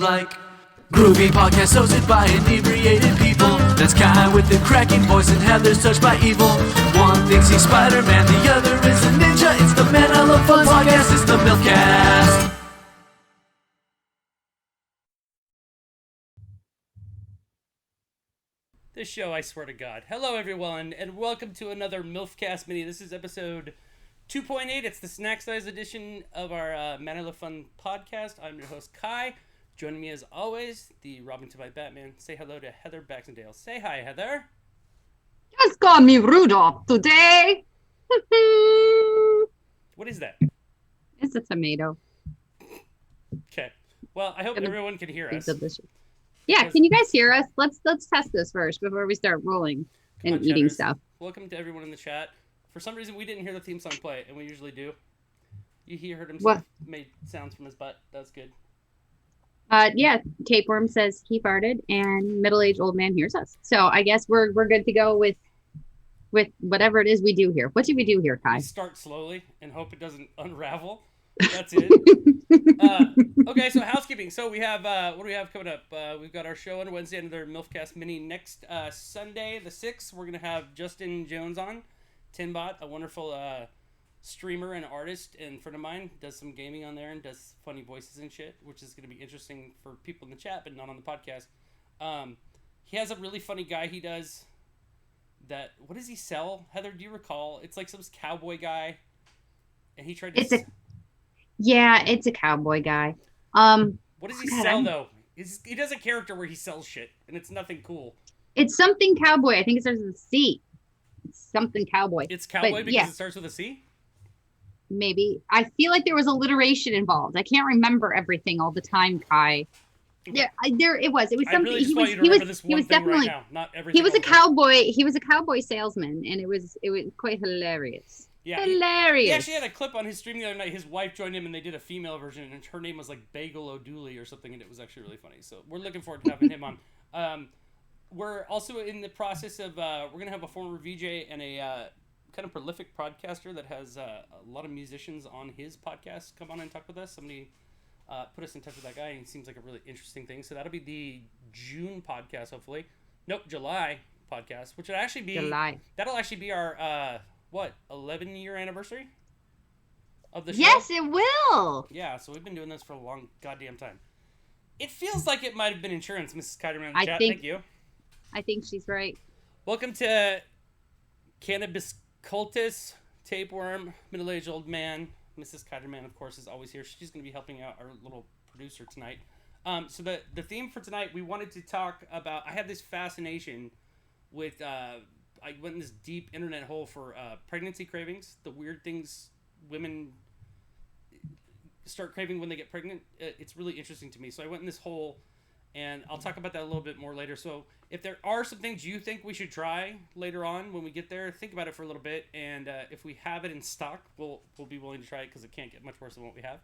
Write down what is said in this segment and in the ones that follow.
like groovy podcast hosted by inebriated people. That's Kai with the cracking voice and Heather's touched by evil. One thinks he's Spider-Man, the other is a ninja. It's the Man I Love Fun podcast, it's the MILFcast. This show, I swear to God. Hello, everyone, and welcome to another MILFcast mini. This is episode 2.8. It's the snack size edition of our Man I Love Fun podcast. I'm your host, Kai. Joining me, as always, the Robin to my Batman. Say hello to Heather Baxendale. Say hi, Heather. Just call me Rudolph today. What is that? It's a tomato. Okay. Well, I hope everyone can hear us. Delicious. Yeah, can you guys hear us? Let's test this first before we start rolling and eating chatters. stuff. Welcome to everyone in the chat. For some reason, we didn't hear the theme song play, and we usually do. He heard himself made sounds from his butt. That's good. Yeah, Tapeworm says he farted, and middle-aged old man hears us. So I guess we're good to go with whatever it is we do here. What do we do here, Kai? We start slowly and hope it doesn't unravel. That's it. Okay, so housekeeping. So we have, what do we have coming up? We've got our show on Wednesday, another MILFcast mini. Next Sunday, the 6th, we're going to have Justin Jones on. Tinbot, a wonderful streamer and artist and friend of mine, does some gaming on there and does funny voices and shit, which is going to be interesting for people in the chat, but not on the podcast. He has a really funny guy he does that, what does he sell? Heather, do you recall? It's like some cowboy guy, and he tried to... It's a cowboy guy. What does he sell, though? He does a character where he sells shit, and it's nothing cool. It's something cowboy. I think it starts with a C. It's something cowboy. It's cowboy because it starts with a C? Maybe. I feel like there was alliteration involved. I can't remember everything all the time, Kai. Yeah, it was something. I really just want you to remember this one thing right now, not everything. He was a cowboy. He was a cowboy salesman, and it was quite hilarious. Yeah, hilarious. He actually had a clip on his stream the other night. His wife joined him, and they did a female version, and her name was like Bagel O'Dooley or something, and it was actually really funny. So we're looking forward to having him on. We're also in the process of we're gonna have a former VJ and a kind of prolific podcaster that has a lot of musicians on his podcast come on and talk with us. Somebody put us in touch with that guy, and he seems like a really interesting thing. So that'll be the June podcast, hopefully. Nope, July podcast, which would actually be July. That'll actually be our 11-year anniversary of the show. Yes, it will. Yeah, so we've been doing this for a long goddamn time. It feels like it might have been insurance, Mrs. Kiderman in the chat. Thank you. I think she's right. Welcome to Cannabis Cultist, Tapeworm, Middle-Aged Old Man. Mrs. Kiderman, of course, is always here. She's going to be helping out our little producer tonight. So the theme for tonight, we wanted to talk about... I have this fascination with... I went in this deep internet hole for pregnancy cravings, the weird things women start craving when they get pregnant. It's really interesting to me. So I went in this hole, and I'll talk about that a little bit more later. So if there are some things you think we should try later on when we get there, think about it for a little bit. And if we have it in stock, we'll be willing to try it because it can't get much worse than what we have.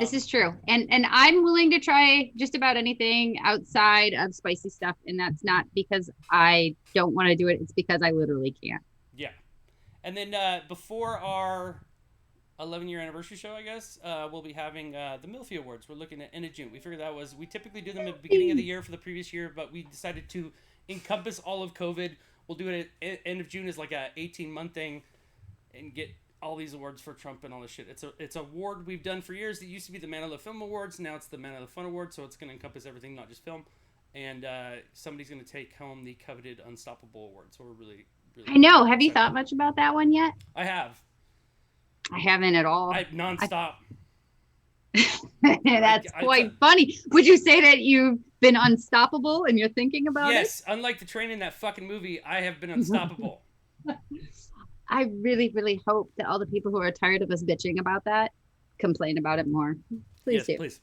This is true. And I'm willing to try just about anything outside of spicy stuff. And that's not because I don't want to do it. It's because I literally can't. Yeah. And then before our 11-year anniversary show, I guess, we'll be having the MILFy Awards. We're looking at end of June. We figured we typically do them at the beginning of the year for the previous year, but we decided to encompass all of COVID. We'll do it at end of June as like a 18-month thing and get all these awards for Trump and all this shit. It's a award we've done for years. It used to be the Man of the Film Awards. Now it's the Man of the Fun Awards, so it's going to encompass everything, not just film. And somebody's going to take home the coveted Unstoppable Award. So we're really I know. Have you thought much about that one yet? I have. I haven't at all. Nonstop. That's quite funny. Would you say that you've been unstoppable and you're thinking about it? Yes. Unlike the train in that fucking movie, I have been unstoppable. I really, really hope that all the people who are tired of us bitching about that complain about it more. Please do. Please.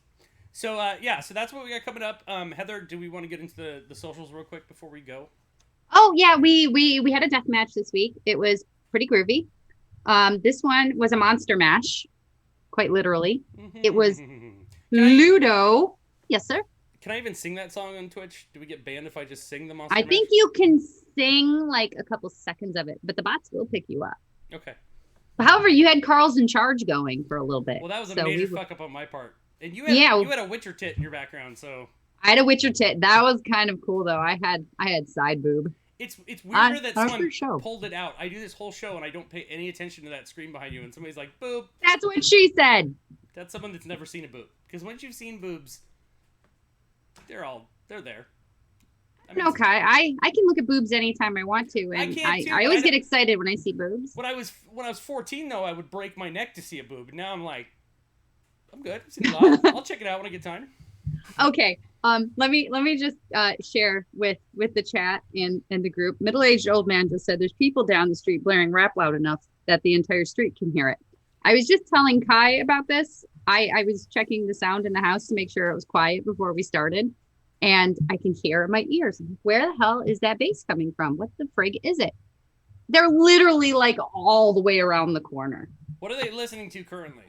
So, so that's what we got coming up. Heather, do we want to get into the socials real quick before we go? Oh, yeah. We had a death match this week. It was pretty groovy. This one was a monster mash, quite literally. It was Ludo. Yes, sir. Can I even sing that song on Twitch? Do we get banned if I just sing the monster I mash? think you can sing like a couple seconds of it, but the bots will pick you up. Okay. However, you had Carl's in charge going for a little bit. Well, that was a major fuck up on my part. And you Yeah. had a witcher tit in your background, so I had a witcher tit. That was kind of cool though. I had side boob. it's weirder that on someone her show. pulled it out. I do this whole show and I don't pay any attention to that screen behind you, and somebody's like, "Boob." That's what she said. That's someone that's never seen a boob. Because once you've seen boobs, they're there. I mean, Okay, I can look at boobs anytime I want to, and I can too, I but always get excited when I see boobs. When I was 14 though, I would break my neck to see a boob. And now I'm like, I'm good. I've seen a lot. I'll check it out when I get time. Okay. Let me just share with the chat and the group. Middle-aged old man just said there's people down the street blaring rap loud enough that the entire street can hear it. I was just telling Kai about this. I was checking the sound in the house to make sure it was quiet before we started, and I can hear in my ears. Where the hell is that bass coming from? What the frig is it? They're literally like all the way around the corner. What are they listening to currently?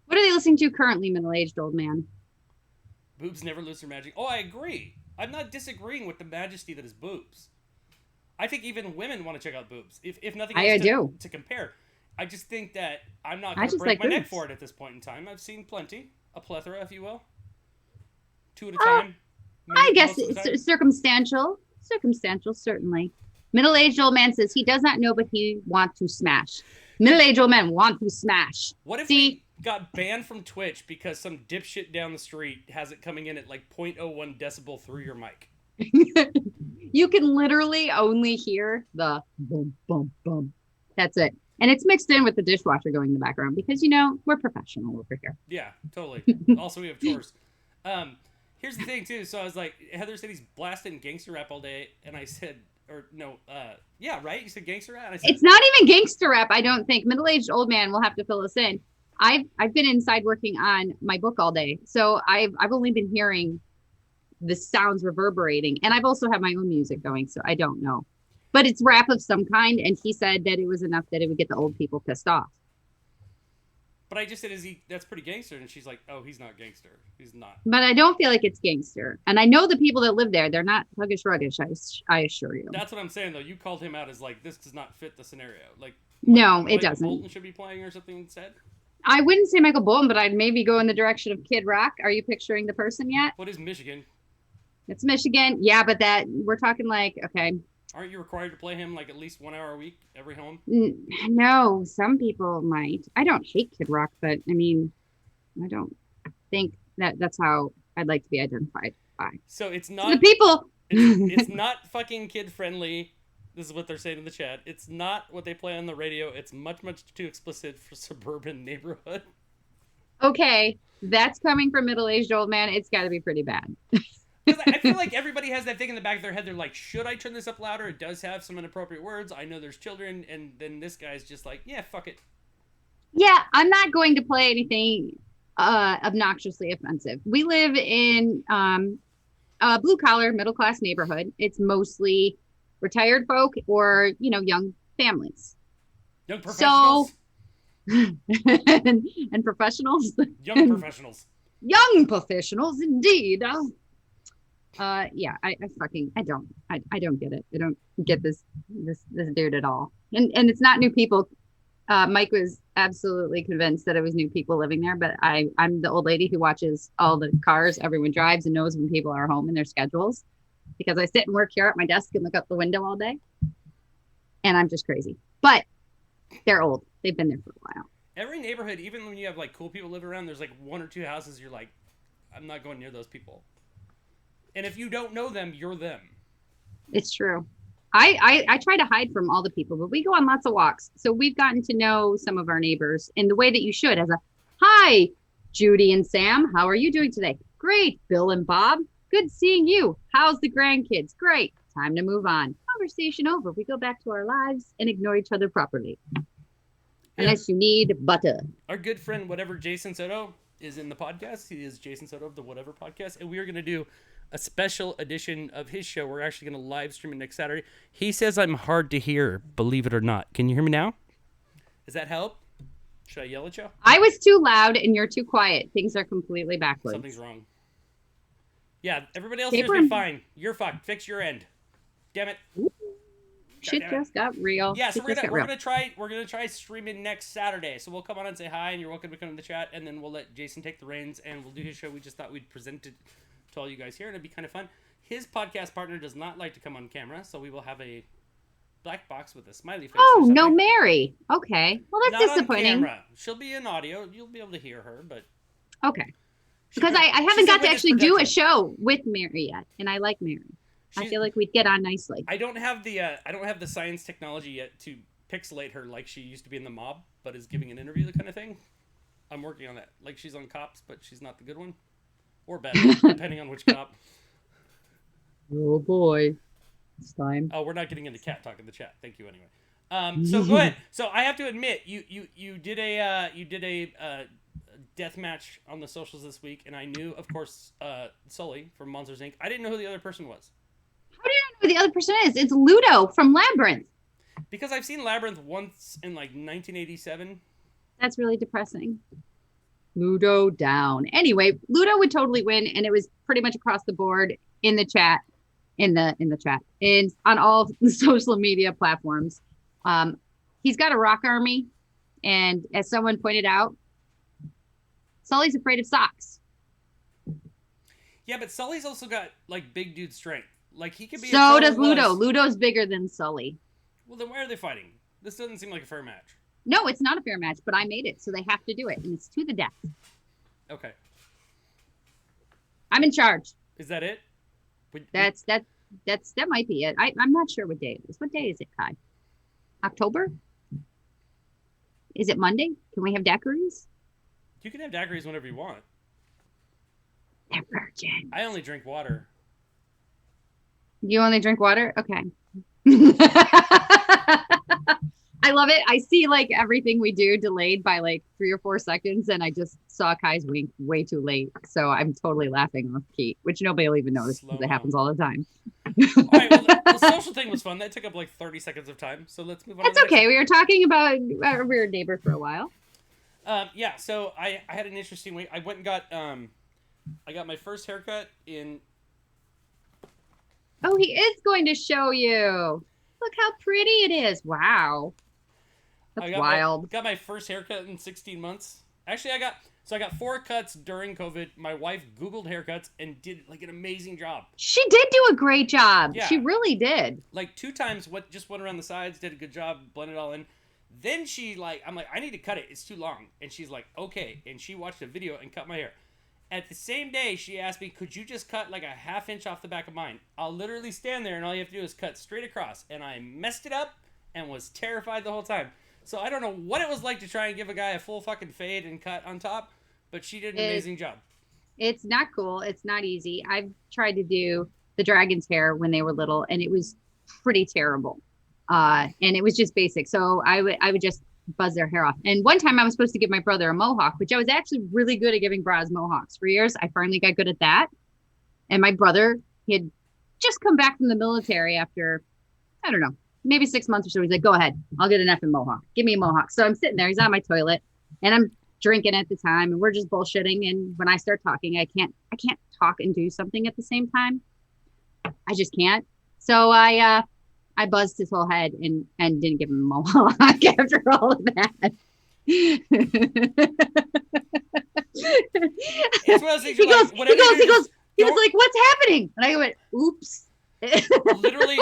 What are they listening to currently, middle-aged old man? Boobs never lose their magic. Oh, I agree. I'm not disagreeing with the majesty that is boobs. I think even women want to check out boobs, if nothing else to compare. I just think that I'm not going to break my neck for it at this point in time. I've seen plenty, a plethora, if you will. 2 at a time. I guess it's circumstantial, certainly. Middle-aged old man says he does not know, but he wants to smash. Middle-aged old man want to smash. What if we got banned from Twitch because some dipshit down the street has it coming in at like 0.01 decibel through your mic? You can literally only hear the boom, boom, boom. That's it. And it's mixed in with the dishwasher going in the background because, we're professional over here. Yeah, totally. Also, we have chores. Here's the thing, too. So I was like, Heather said he's blasting gangster rap all day. And I said, yeah, right? You said gangster rap? And I said, it's not even gangster rap, I don't think. Middle-aged old man will have to fill us in. I've been inside working on my book all day. So I've only been hearing the sounds reverberating. And I've also had my own music going, so I don't know. But it's rap of some kind, and he said that it was enough that it would get the old people pissed off. But I just said, that's pretty gangster. And she's like, oh, he's not gangster. He's not. But I don't feel like it's gangster. And I know the people that live there, they're not huggish-ruggish, I assure you. That's what I'm saying, though. You called him out as like, this does not fit the scenario. No, it doesn't. Bolton should be playing or something instead? I wouldn't say Michael Bolton, but I'd maybe go in the direction of Kid Rock. Are you picturing the person yet? What is Michigan? It's Michigan. Yeah, but we're talking like, okay. Aren't you required to play him like at least 1 hour a week every home? No, some people might. I don't hate Kid Rock, but I mean, I don't think that's how I'd like to be identified by. So it's not the people. It's not fucking kid friendly. This is what they're saying in the chat. It's not what they play on the radio. It's much, much too explicit for suburban neighborhood. Okay, that's coming from middle-aged old man. It's got to be pretty bad. I feel like everybody has that thing in the back of their head. They're like, should I turn this up louder? It does have some inappropriate words. I know there's children. And then this guy's just like, yeah, fuck it. Yeah, I'm not going to play anything obnoxiously offensive. We live in a blue-collar, middle-class neighborhood. It's mostly retired folk or, young families. Young professionals. and professionals. Young professionals. Young professionals, indeed. Yeah, I don't get it. I don't get this dude at all. And it's not new people. Mike was absolutely convinced that it was new people living there, but I'm the old lady who watches all the cars everyone drives and knows when people are home and their schedules, because I sit and work here at my desk and look out the window all day. And I'm just crazy. But they're old. They've been there for a while. Every neighborhood, even when you have like cool people live around, there's like 1 or 2 houses you're like, I'm not going near those people. And if you don't know them, you're them. It's true. I try to hide from all the people, but we go on lots of walks. So we've gotten to know some of our neighbors in the way that you should, as a, hi, Judy and Sam, how are you doing today? Great. Bill and Bob, good seeing you. How's the grandkids? Great. Time to move on. Conversation over. We go back to our lives and ignore each other properly. Unless you need butter. Our good friend, whatever Jason Soto, is in the podcast. He is Jason Soto of the Whatever Podcast. And we are going to do a special edition of his show. We're actually going to live stream it next Saturday. He says I'm hard to hear, believe it or not. Can you hear me now? Does that help? Should I yell at you? I was too loud and you're too quiet. Things are completely backwards. Something's wrong. Yeah, everybody else hears me fine. You're fucked. Fix your end. Damn it. Shit just got real. Yeah, so Shit just got real. we're gonna try streaming next Saturday. So we'll come on and say hi, and you're welcome to come to the chat, and then we'll let Jason take the reins, and we'll do his show. We just thought we'd present it to all you guys here, and it'd be kind of fun. His podcast partner does not like to come on camera, so we will have a black box with a smiley face. Oh, no, Mary. Okay, well that's not disappointing. On camera. She'll be in audio. You'll be able to hear her, but okay. Because I haven't got to actually do a show with Mary yet, and I like Mary. I feel like we'd get on nicely. I don't have the science technology yet to pixelate her like she used to be in The Mob, but is giving an interview, the kind of thing. I'm working on that. Like she's on Cops, but she's not the good one, or bad, depending on which cop. Oh boy, it's time. Oh, we're not getting into cat talk in the chat. Thank you anyway. So go ahead. So I have to admit, you did a death match on the socials this week, and I knew, of course, Sully from Monsters Inc. I didn't know who the other person was. How do you know who the other person is? It's Ludo from Labyrinth. Because I've seen Labyrinth once in like 1987. That's really depressing. Ludo down. Anyway, Ludo would totally win, and it was pretty much across the board in the chat, and on all the social media platforms. He's got a rock army, and as someone pointed out, Sully's afraid of socks. Yeah, but Sully's also got like big dude strength. Like he could be. So does Ludo. Ludo's bigger than Sully. Well, then why are they fighting? This doesn't seem like a fair match. No, it's not a fair match, but I made it, so they have to do it, and it's to the death. Okay. I'm in charge. Is that it? That might be it. I'm not sure what day it is. What day is it, Kai? October? Is it Monday? Can we have daiquiris? You can have daiquiris whenever you want. They're virgin. I only drink water. You only drink water? Okay. I love it. I see like everything we do delayed by like 3 or 4 seconds, and I just saw Kai's wink way too late. So I'm totally laughing off key, which nobody will even notice because it happens all the time. All right, well, the social thing was fun. That took up like 30 seconds of time. So let's move on. That's okay. We were talking about our weird neighbor for a while. Yeah, so I had an interesting week. I went and got I got my first haircut in. Oh, he is going to show you. Look how pretty it is. Wow. That's wild. Got my first haircut in 16 months. Actually, I got 4 cuts during COVID. My wife Googled haircuts and did like an amazing job. She did do a great job. Yeah. She really did. Like 2 times, just went around the sides, did a good job, blended it all in. Then I'm like, I need to cut it. It's too long. And she's like, okay. And she watched a video and cut my hair. At the same day, she asked me, could you just cut like a ½ inch off the back of mine? I'll literally stand there and all you have to do is cut straight across. And I messed it up and was terrified the whole time. So I don't know what it was like to try and give a guy a full fucking fade and cut on top, but she did an amazing job. It's not cool. It's not easy. I've tried to do the dragon's hair when they were little, and it was pretty terrible. And it was just basic. So I would just buzz their hair off. And one time I was supposed to give my brother a mohawk, which I was actually really good at giving bras mohawks for years. I finally got good at that. And my brother, he had just come back from the military after, I don't know, maybe 6 months or so. He's like, go ahead, I'll get an effing mohawk. Give me a mohawk. So I'm sitting there, he's on my toilet, and I'm drinking at the time, and we're just bullshitting. And when I start talking, I can't talk and do something at the same time. I just can't. So I buzzed his whole head and didn't give him a mohawk after all of that. He was like, what's happening? And I went, oops. Literally,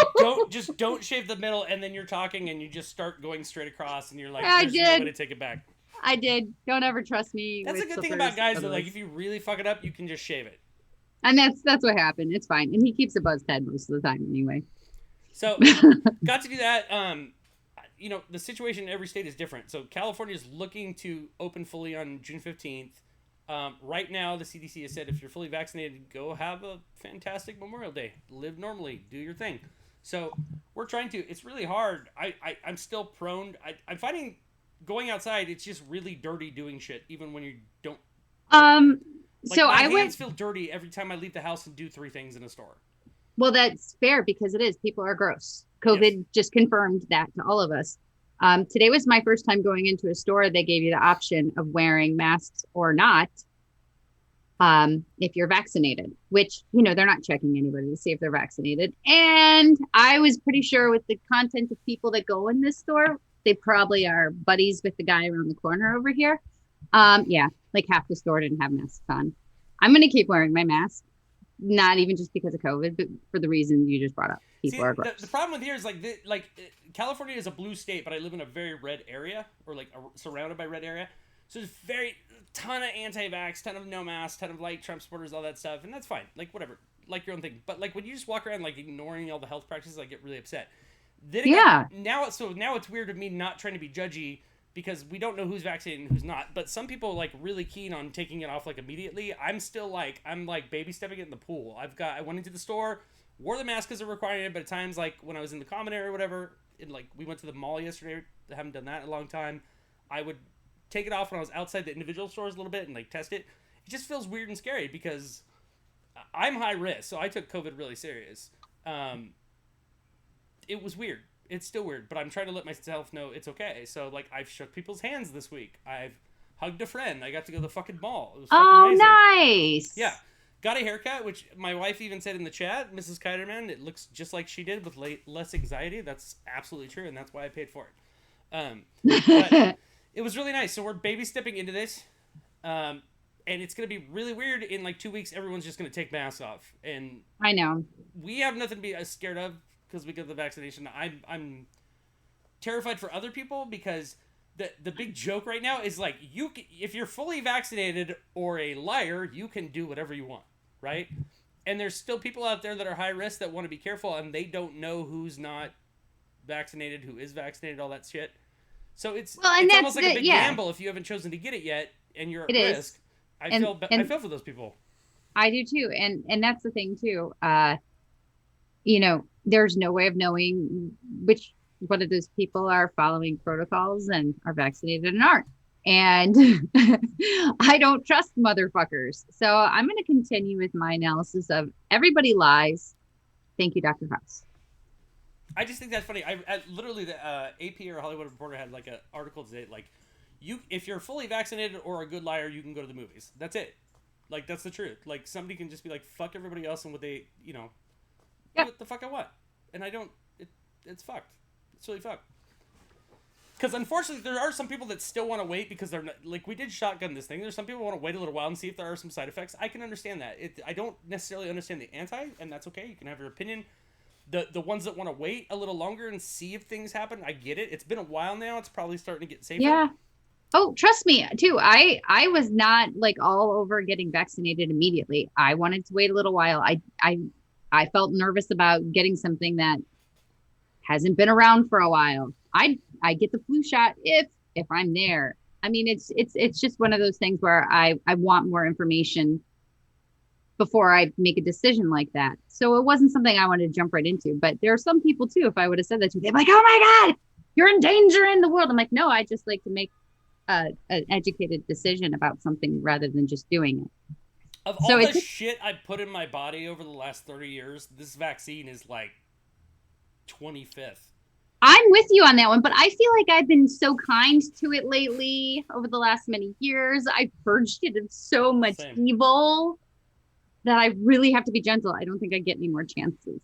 don't shave the middle, and then you're talking and you just start going straight across, and you're like, there's no way to take it back. I did. Don't ever trust me. That's a good thing about guys, though. Like, if you really fuck it up, you can just shave it. And that's what happened. It's fine. And he keeps a buzzed head most of the time anyway. So, got to do that. The situation in every state is different. So, California is looking to open fully on June 15th. Right now, the CDC has said if you're fully vaccinated, go have a fantastic Memorial Day. Live normally. Do your thing. So, we're trying to. It's really hard. I'm still prone. I'm finding going outside, it's just really dirty doing shit, even when you don't. My hands feel dirty every time I leave the house and do 3 things in a store. Well, that's fair because it is. People are gross. COVID just confirmed that to all of us. Today was my first time going into a store. They gave you the option of wearing masks or not. if you're vaccinated, which, they're not checking anybody to see if they're vaccinated. And I was pretty sure with the content of people that go in this store, they probably are buddies with the guy around the corner over here. Yeah, like half the store didn't have masks on. I'm going to keep wearing my mask, not even just because of COVID, but for the reason you just brought up. People are gross. The problem with here is California is a blue state, but I live in a very red area, or surrounded by red area. So there's ton of anti-vax, ton of no mask, ton of Trump supporters, all that stuff, and that's fine. Whatever, your own thing. But when you just walk around ignoring all the health practices, I get really upset. Now it's weird of me not trying to be judgy because we don't know who's vaccinated and who's not. But some people really keen on taking it off immediately. I'm still I'm baby stepping it in the pool. I went into the store, wore the mask as a requirement, but at times when I was in the common area or whatever, and we went to the mall yesterday. I haven't done that in a long time. I would take it off when I was outside the individual stores a little bit and test it. It just feels weird and scary because I'm high risk, so I took COVID really serious. It was weird. It's still weird, but I'm trying to let myself know it's okay. So I've shook people's hands this week. I've hugged a friend. I got to go to the fucking mall. It was fucking amazing. Nice. Yeah. Got a haircut, which my wife even said in the chat, Mrs. Keiderman, it looks just like she did with less anxiety. That's absolutely true, and that's why I paid for it. But it was really nice. So we're baby stepping into this, and it's going to be really weird. In 2 weeks, everyone's just going to take masks off. And I know. We have nothing to be scared of because we got the vaccination. I'm terrified for other people because the big joke right now is if you're fully vaccinated or a liar, you can do whatever you want, right? And there's still people out there that are high risk that want to be careful, and they don't know who's not vaccinated, who is vaccinated, all that shit. So it's almost like a big gamble if you haven't chosen to get it yet and you're at risk. I feel for those people. I do too, and that's the thing too. There's no way of knowing which one of those people are following protocols and are vaccinated and aren't. And I don't trust motherfuckers. So I'm going to continue with my analysis of everybody lies. Thank you, Dr. House. I just think that's funny. I literally the AP or Hollywood Reporter had an article today if you're fully vaccinated or a good liar, you can go to the movies. That's it. That's the truth. Somebody can just be fuck everybody else and what they do what the fuck I want. And I don't. It's fucked. It's really fucked. Because unfortunately, there are some people that still want to wait because they're not, we did shotgun this thing. There's some people who want to wait a little while and see if there are some side effects. I can understand that. I don't necessarily understand the anti, and that's okay. You can have your opinion. The ones that want to wait a little longer and see if things happen, I get it. It's been a while now. It's probably starting to get safer. Yeah. Oh, trust me too. I was not all over getting vaccinated immediately. I wanted to wait a little while. I felt nervous about getting something that hasn't been around for a while. I get the flu shot if I'm there. I mean, it's just one of those things where I want more information before I make a decision like that. So it wasn't something I wanted to jump right into. But there are some people too, if I would have said that to them, they're oh my God, you're endangering the world. I'm no, I just like to make an educated decision about something rather than just doing it. Of all the shit I put in my body over the last 30 years, this vaccine is 25th. I'm with you on that one, but I feel like I've been so kind to it lately over the last many years. I've purged it of so much evil that I really have to be gentle. I don't think I get any more chances.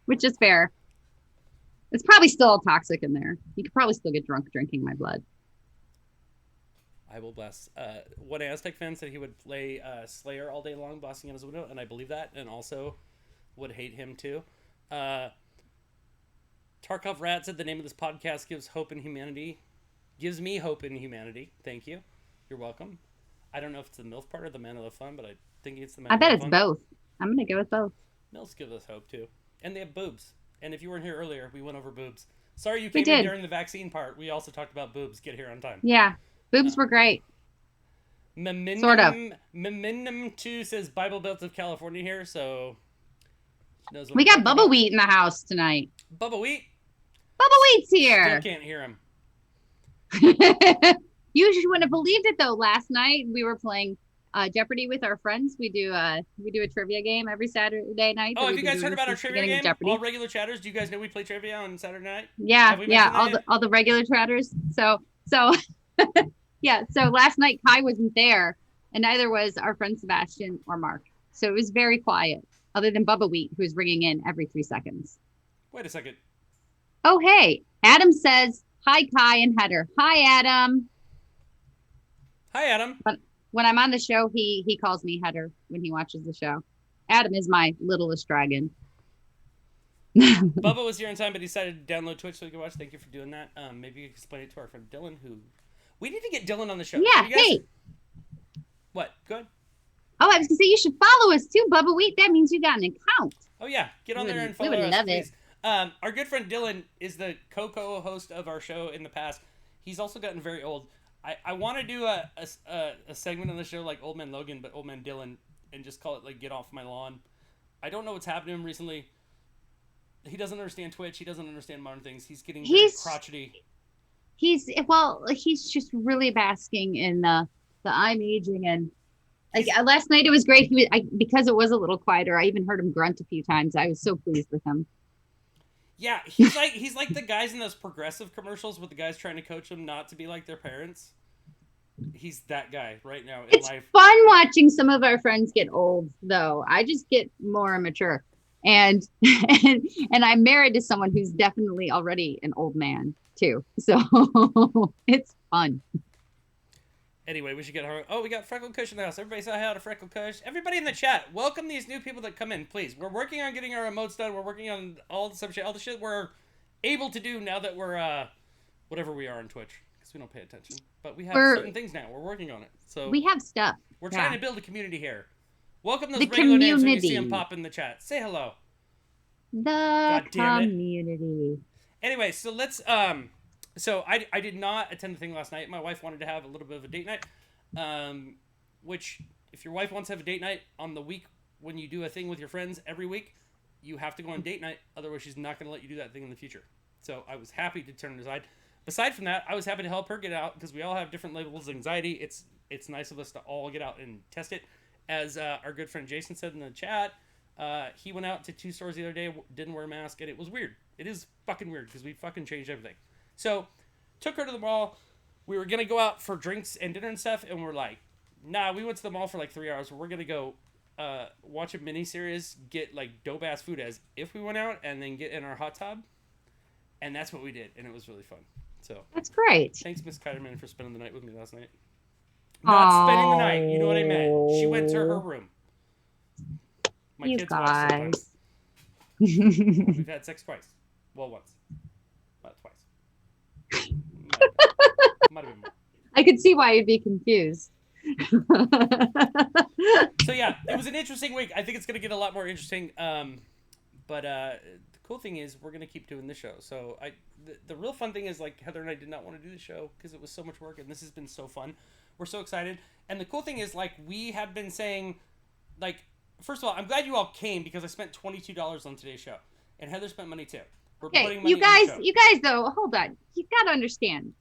Which is fair. It's probably still all toxic in there. You could probably still get drunk drinking my blood. I will bless. One Aztec fan said he would play Slayer all day long, bossing out his window, and I believe that, and also would hate him too. Tarkov Rat said the name of this podcast gives hope in humanity. Gives me hope in humanity. Thank you. You're welcome. I don't know if it's the MILF part or the Man of the Fun, but I think it's the Man of the Fun. I bet it's both. I'm going to go with both. MILFs give us hope too. And they have boobs. And if you weren't here earlier, we went over boobs. Sorry you came in during the vaccine part. We also talked about boobs. Get here on time. Yeah. Boobs were great. Sort of. Meminum 2 says Bible Belt of California here, so... We got Bubba Wheat in the house tonight. Bubba Wheat? Bubba Wheat's here. Still can't hear him. You wouldn't have believed it though. Last night we were playing Jeopardy with our friends. We do a trivia game every Saturday night. Oh, have you guys heard about our trivia game? All regular chatters. Do you guys know we play trivia on Saturday night? Yeah, all the regular chatters. So Yeah. So last night Kai wasn't there, and neither was our friend Sebastian or Mark. So it was very quiet, other than Bubba Wheat, who's ringing in every 3 seconds. Wait a second. Oh, hey, Adam says hi, Kai and Heather. Hi, Adam. Hi, Adam. But when I'm on the show, he calls me Heather when he watches the show. Adam is my littlest dragon. Bubba was here in time, but he decided to download Twitch so he could watch. Thank you for doing that. Maybe you can explain it to our friend Dylan, who... We need to get Dylan on the show. Yeah, so guys... hey. What? Good? Oh, I was going to say you should follow us too, Bubba Wheat. That means you got an account. Oh, yeah. Get on there and follow us. We would love please. Our good friend Dylan is the co-host of our show in the past. He's also gotten very old. I want to do a segment on the show like Old Man Logan, but Old Man Dylan, and just call it like Get Off My Lawn. I don't know what's happened to him recently. He doesn't understand Twitch. He doesn't understand modern things. He's getting very crotchety. He's just really basking in the I'm aging, and like last night it was great. Because it was a little quieter. I even heard him grunt a few times. I was so pleased with him. Yeah, he's like the guys in those progressive commercials with the guys trying to coach them not to be like their parents. He's that guy right now in life. It's fun watching some of our friends get old, though. I just get more mature, and I'm married to someone who's definitely already an old man too. So it's fun. Anyway, we should get her. Oh, we got Freckle Kush in the house. Everybody say hi to Freckle Kush. Everybody in the chat, welcome these new people that come in, please. We're working on getting our emotes done. We're working on all the shit we're able to do now that we're whatever we are on Twitch, because we don't pay attention. But we have certain things now. We're working on it. So we have stuff. We're trying to build a community here. Welcome those regular names when you see them pop in the chat. Say hello. The community. Anyway, so let's So I did not attend the thing last night. My wife wanted to have a little bit of a date night, which if your wife wants to have a date night on the week when you do a thing with your friends every week, you have to go on date night. Otherwise, she's not going to let you do that thing in the future. So I was happy to turn it aside. Aside from that, I was happy to help her get out because we all have different levels of anxiety. It's nice of us to all get out and test it. As our good friend Jason said in the chat, he went out to 2 stores the other day, didn't wear a mask, and it was weird. It is fucking weird because we fucking changed everything. So, took her to the mall. We were going to go out for drinks and dinner and stuff, and we're like, nah, we went to the mall for like 3 hours. We're going to go watch a miniseries, get like dope-ass food as if we went out, and then get in our hot tub. And that's what we did, and it was really fun. So that's great. Thanks, Miss Kiderman, for spending the night with me last night. Not spending the night, you know what I meant. She went to her room. My you kids guys. watched sometimes. We've had sex twice. Well, once. Not twice. Might have been more. I could see why you'd be confused. So yeah, it was an interesting week. I think it's going to get a lot more interesting. But the cool thing is we're going to keep doing this show. So the real fun thing is like Heather and I did not want to do the show because it was so much work, and this has been so fun. We're so excited. And the cool thing is like we have been saying, like, first of all, I'm glad you all came because I spent $22 on today's show, and Heather spent money too. Okay, you guys though, hold on. You got to understand.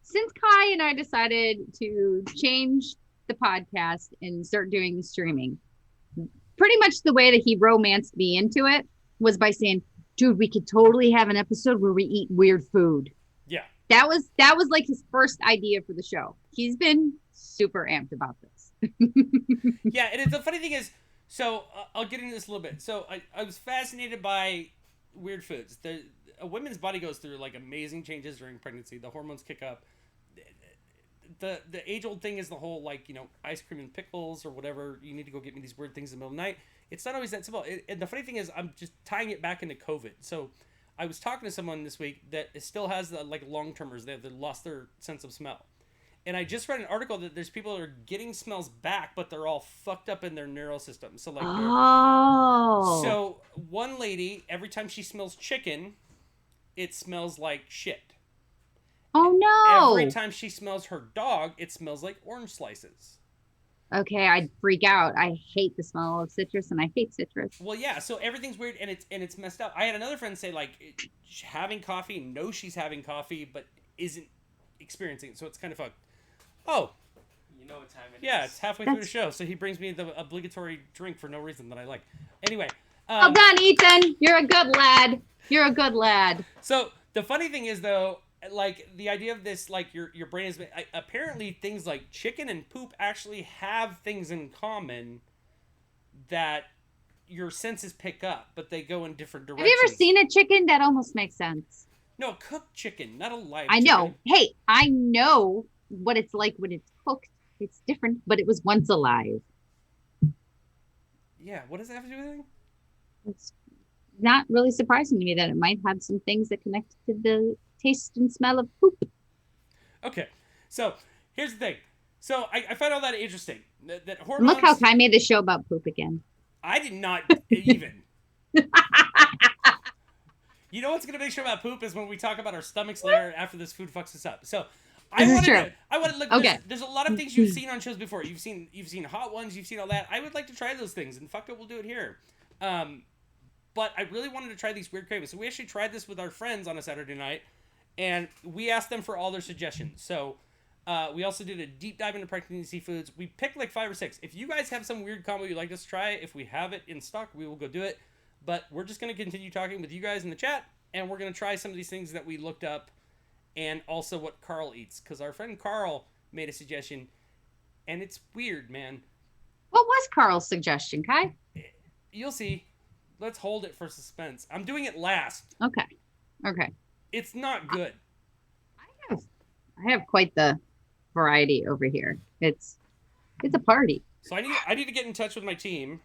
Since Kai and I decided to change the podcast and start doing the streaming, pretty much the way that he romanced me into it was by saying, dude, we could totally have an episode where we eat weird food. Yeah. That was like his first idea for the show. He's been super amped about this. Yeah, and the funny thing is, so I'll get into this a little bit. So I was fascinated by weird foods. A woman's body goes through like amazing changes during pregnancy. The hormones kick up. The age-old thing is the whole, like, you know, ice cream and pickles or whatever. You need to go get me these weird things in the middle of the night. It's not always that simple. And the funny thing is, I'm just tying it back into COVID. So I was talking to someone this week that still has the, like, long-termers. They've lost their sense of smell. And I just read an article that there's people that are getting smells back, but they're all fucked up in their neural system. So, like, so one lady, every time she smells chicken, it smells like shit. Oh no! Every time she smells her dog, it smells like orange slices. Okay, I'd freak out. I hate the smell of citrus, and I hate citrus. Well, yeah, so everything's weird, and it's messed up. I had another friend say, like, having coffee, knows she's having coffee, but isn't experiencing it, so it's kind of fucked. Oh. You know what time it is. Yeah, it's halfway through the show, so he brings me the obligatory drink for no reason that I like. Anyway. Well done, Ethan. You're a good lad. You're a good lad. So, the funny thing is, though, like the idea of this, like your brain is apparently things like chicken and poop actually have things in common that your senses pick up, but they go in different Have directions. you ever seen a chicken? That almost makes sense. No, cooked chicken, not a live I chicken. know. Hey, I know what it's like when it's cooked. It's different, but it was once alive. Yeah, what does that have to do with anything? It's not really surprising to me that it might have some things that connect to the taste and smell of poop. Okay, so here's the thing. So I find all that interesting. That hormones. Look how Kai made the show about poop again. I did not even. You know what's gonna make sure about poop is when we talk about our stomachs later after this food fucks us up. So I want to look. Okay. There's a lot of things you've seen on shows before. You've seen hot ones. You've seen all that. I would like to try those things, and fuck it, we'll do it here. But I really wanted to try these weird cravings. So we actually tried this with our friends on a Saturday night, and we asked them for all their suggestions. So we also did a deep dive into pregnancy foods. We picked like 5 or 6. If you guys have some weird combo you'd like us to try, if we have it in stock, we will go do it. But we're just going to continue talking with you guys in the chat, and we're going to try some of these things that we looked up, and also what Carl eats. Because our friend Carl made a suggestion, and it's weird, man. What was Carl's suggestion, Kai? You'll see. Let's hold it for suspense. I'm doing it last. Okay. It's not good. I have quite the variety over here. It's a party. So I need to get in touch with my team.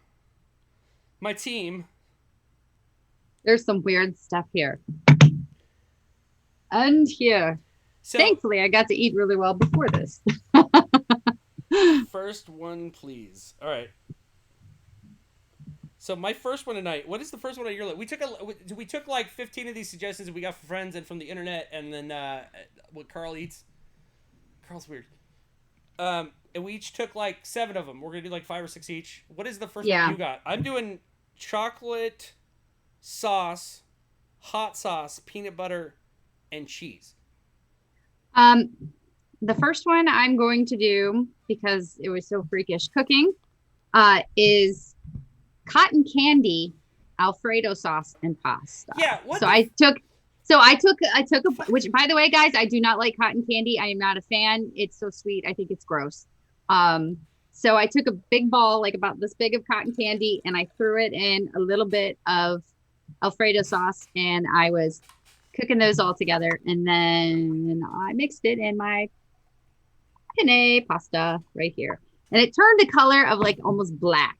My team. There's some weird stuff here. And here. So, thankfully, I got to eat really well before this. First one, please. All right. So my first one tonight. What is the first one on your list? We took like 15 of these suggestions that we got from friends and from the internet, and then what Carl eats. Carl's weird. And we each took like 7 of them. We're gonna do like 5 or 6 each. What is the first one you got? I'm doing chocolate sauce, hot sauce, peanut butter, and cheese. The first one I'm going to do, because it was so freakish cooking, is cotton candy, Alfredo sauce, and pasta. Yeah. What? So I took a, which, by the way, guys, I do not like cotton candy. I am not a fan. It's so sweet. I think it's gross. So I took a big ball, like about this big of cotton candy, and I threw it in a little bit of Alfredo sauce, and I was cooking those all together, and then I mixed it in my penne pasta right here, and it turned the color of like almost black.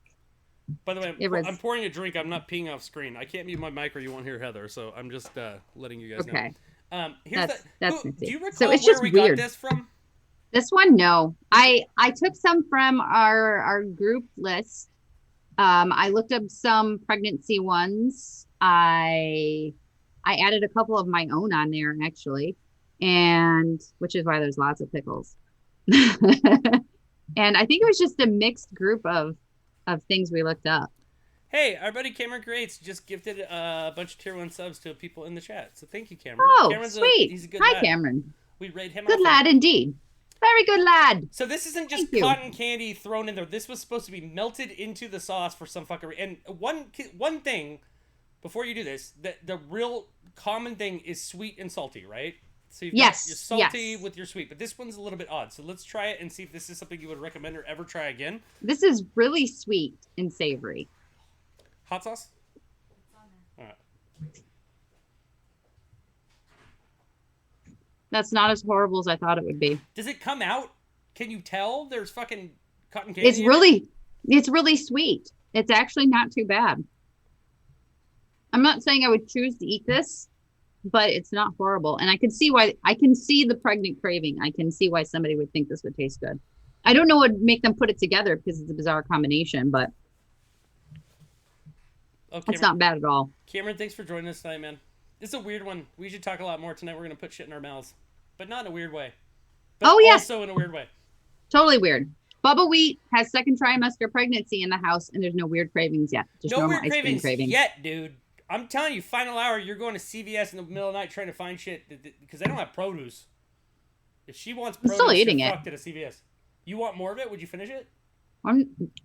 By the way, I'm pouring a drink. I'm not peeing off screen. I can't mute my mic or you won't hear Heather, so I'm just letting you guys know. Do you recall where we got this from? This one, no. I took some from our group list. I looked up some pregnancy ones. I added a couple of my own on there, actually, and which is why there's lots of pickles. And I think it was just a mixed group of things we looked up. Hey, our buddy Cameron Creates just gifted a bunch of tier 1 subs to people in the chat. So thank you, Cameron. Oh, Cameron's sweet. He's a good Hi, lad. Cameron. We rate him Good lad indeed. Very good lad. So this isn't just cotton candy thrown in there. This was supposed to be melted into the sauce for some fucking reason. And one thing, before you do this, the real common thing is sweet and salty, right? So you've got your salty with your sweet, but this one's a little bit odd. So let's try it and see if this is something you would recommend or ever try again. This is really sweet and savory. Hot sauce? All right. That's not as horrible as I thought it would be. Does it come out? Can you tell there's fucking cotton candy? It's really sweet. It's actually not too bad. I'm not saying I would choose to eat this, but it's not horrible. And I can see the pregnant craving. I can see why somebody would think this would taste good. I don't know what would make them put it together because it's a bizarre combination, but it's not bad at all. Cameron, thanks for joining us tonight, man. This is a weird one. We should talk a lot more tonight. We're going to put shit in our mouths, but not in a weird way. But also in a weird way. Totally weird. Bubba Wheat has second trimester pregnancy in the house, and there's no weird cravings yet. Just no normal weird ice cream cravings yet, dude. I'm telling you, final hour, you're going to CVS in the middle of the night trying to find shit because they don't have produce. If she wants produce, still eating you're it. fucked at a CVS. You want more of it? Would you finish it?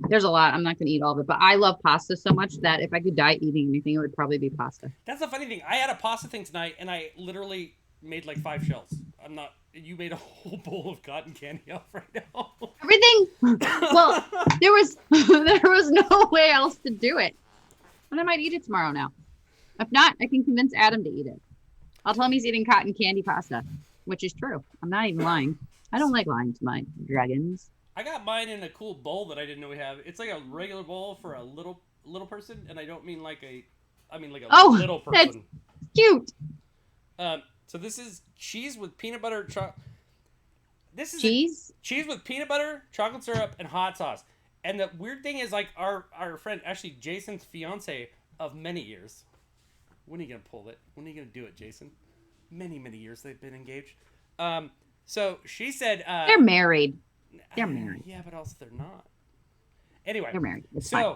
There's a lot. I'm not going to eat all of it, but I love pasta so much that if I could die eating anything, it would probably be pasta. That's the funny thing. I had a pasta thing tonight, and I literally made like 5 shells. I'm not. You made a whole bowl of cotton candy off right now. Everything. Well, there was no way else to do it. But I might eat it tomorrow now. If not, I can convince Adam to eat it. I'll tell him he's eating cotton candy pasta, which is true. I'm not even lying. I don't like lying to my dragons. I got mine in a cool bowl that I didn't know we have. It's like a regular bowl for a little person, and I don't mean like a. I mean like a little person. That's cute. So this is cheese with peanut butter. This is cheese with peanut butter, chocolate syrup, and hot sauce. And the weird thing is, like our friend, actually Jason's fiance of many years. When are you gonna pull it? When are you gonna do it, Jason? Many years they've been engaged. So she said they're married. They're married. Yeah, but also they're not. Anyway, they're married. It's so. Fine.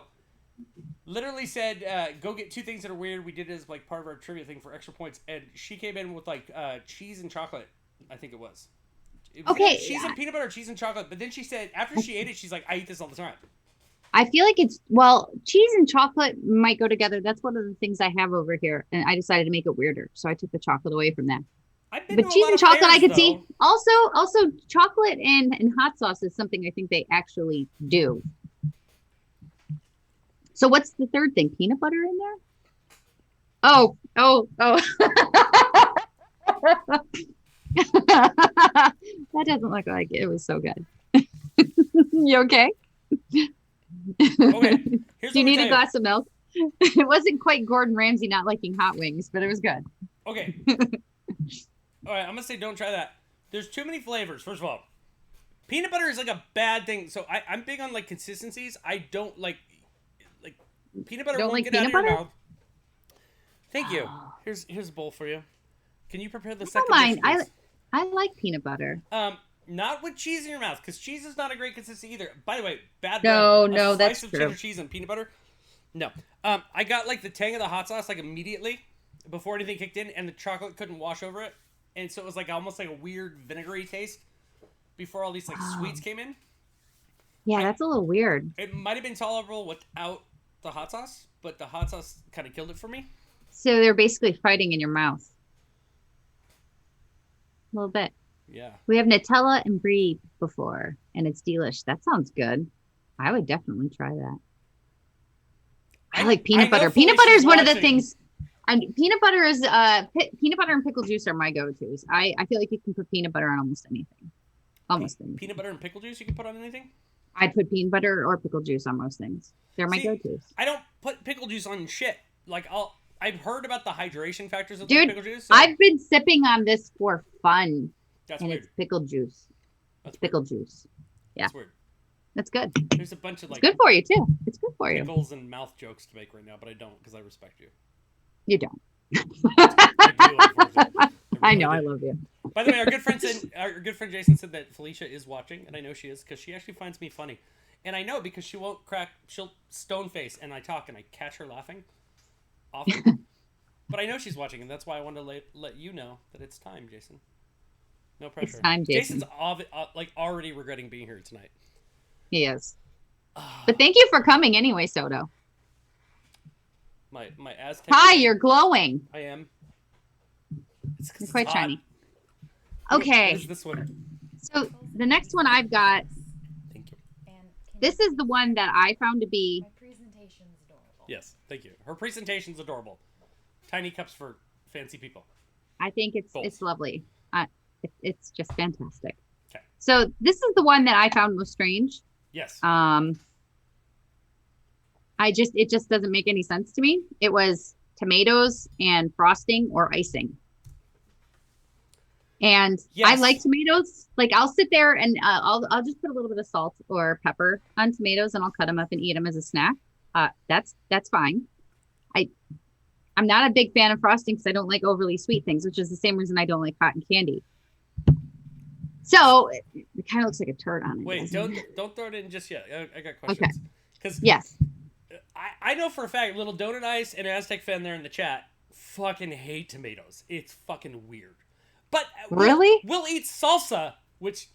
Literally said, go get 2 things that are weird. We did it as like part of our trivia thing for extra points, and she came in with like cheese and chocolate. I think it was. Okay. Cheese and peanut butter, cheese and chocolate. But then she said after she ate it, she's like, I eat this all the time. I feel like cheese and chocolate might go together. That's one of the things I have over here, and I decided to make it weirder, so I took the chocolate away from that. But cheese and chocolate, I could see. Also, chocolate and hot sauce is something I think they actually do. So what's the third thing? Peanut butter in there? Oh. That doesn't look like it. It was so good. You okay? Okay. Do you need a glass of milk? It wasn't quite Gordon Ramsay not liking hot wings, but it was good. Okay. All right, I'm going to say don't try that. There's too many flavors, first of all. Peanut butter is like a bad thing. So I'm big on like consistencies. I don't like peanut butter won't get out of your mouth. Thank you. Here's a bowl for you. Can you prepare the second dish, please? I like peanut butter. Not with cheese in your mouth, because cheese is not a great consistency either. By the way, bad No, bread, that's slice of true. cheddar cheese and peanut butter. No. I got like the tang of the hot sauce like immediately before anything kicked in, and the chocolate couldn't wash over it, and so it was like almost like a weird vinegary taste before all these like sweets came in. Yeah, that's a little weird. It might have been tolerable without the hot sauce, but the hot sauce kind of killed it for me. So they're basically fighting in your mouth. A little bit. Yeah. We have Nutella and Brie before, and it's delish. That sounds good. I would definitely try that. I like peanut butter. Peanut butter is one of the things. Peanut butter is peanut butter and pickle juice are my go-tos. I feel like you can put peanut butter on almost anything. Almost anything. Peanut butter and pickle juice you can put on anything? I'd put peanut butter or pickle juice on most things. They're my go-tos. I don't put pickle juice on shit. Like I've heard about the hydration factors of Dude, pickle juice. So. I've been sipping on this for fun. That's and weird. It's pickle juice. That's pickle juice. Yeah. That's weird. That's good. There's a bunch of like it's good for you too. It's good for you. Pickles and mouth jokes to make right now, but I don't because I respect you. You don't. I do, unfortunately. I know. I love you. By the way, our good friend Jason said that Felicia is watching, and I know she is because she actually finds me funny, and I know because she won't crack. She'll stone face, and I talk, and I catch her laughing often. But I know she's watching, and that's why I wanted to let you know that it's time, Jason. No pressure. It's time, Jason. Jason's already regretting being here tonight. He is. But thank you for coming anyway, Soto. My Aztec. Hi, you're glowing. I am. It's quite hot. shiny. Okay. What is this one? So the next one I've got. Thank you. This is the one that I found to be. My presentation's adorable. Yes, thank you. Her presentation's adorable. Tiny cups for fancy people. I think it's lovely. It's just fantastic. Okay. So this is the one that I found most strange. Yes. It just doesn't make any sense to me. It was tomatoes and frosting or icing. And yes. I like tomatoes. Like I'll sit there and I'll just put a little bit of salt or pepper on tomatoes and I'll cut them up and eat them as a snack. That's fine. I'm not a big fan of frosting because I don't like overly sweet things, which is the same reason I don't like cotton candy. So it kind of looks like a turd on it. Wait, don't throw it in just yet. I got questions. Because yes, I know for a fact, Little Donut Ice and Aztec fan there in the chat fucking hate tomatoes. It's fucking weird. But really, we'll eat salsa, which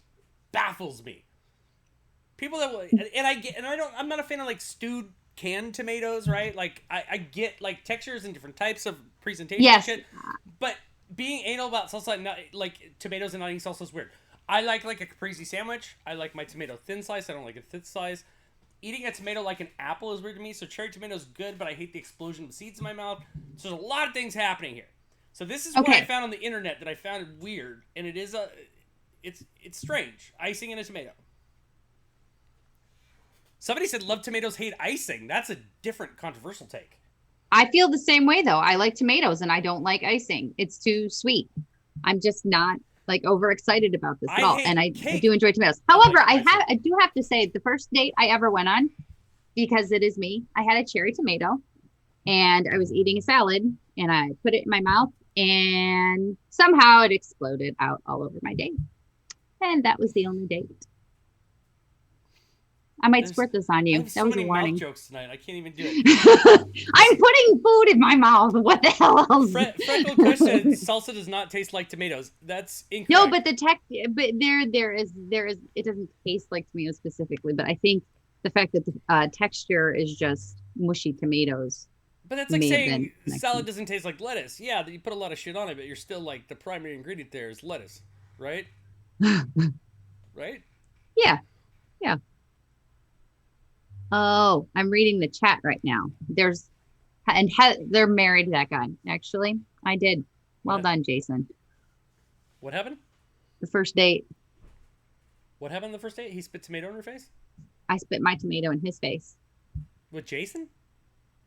baffles me. People that will, I'm not a fan of like stewed canned tomatoes, right? Like I get like textures and different types of presentation yes. shit, but being anal about salsa, not, like tomatoes and not eating salsa is weird. I like a caprese sandwich. I like my tomato thin slice. I don't like a thick slice. Eating a tomato like an apple is weird to me. So cherry tomato is good, but I hate the explosion of seeds in my mouth. So there's a lot of things happening here. So this is what I found on the internet that I found weird, and it is it's strange. Icing in a tomato. Somebody said love tomatoes, hate icing. That's a different controversial take. I feel the same way though. I like tomatoes and I don't like icing. It's too sweet. I'm just not like overexcited about this at all. And I do enjoy tomatoes. However, I do have to say the first date I ever went on, because it is me, I had a cherry tomato and I was eating a salad and I put it in my mouth and somehow it exploded out all over my date. And that was the only date. I might squirt this on you. That was a warning. Mouth jokes tonight. I can't even do it. I'm putting food in my mouth. What the hell else? Freckle Kush said salsa does not taste like tomatoes. That's incorrect. No, but there is it doesn't taste like tomatoes specifically, but I think the fact that the texture is just mushy tomatoes. But that's like saying salad doesn't taste like lettuce. Yeah, you put a lot of shit on it, but you're still like the primary ingredient there is lettuce, right? Right? Yeah. Yeah. Oh, I'm reading the chat right now. They're married, that guy. Actually, I did. Well done, Jason. What happened? The first date. What happened on the first date? He spit tomato in her face? I spit my tomato in his face. With Jason?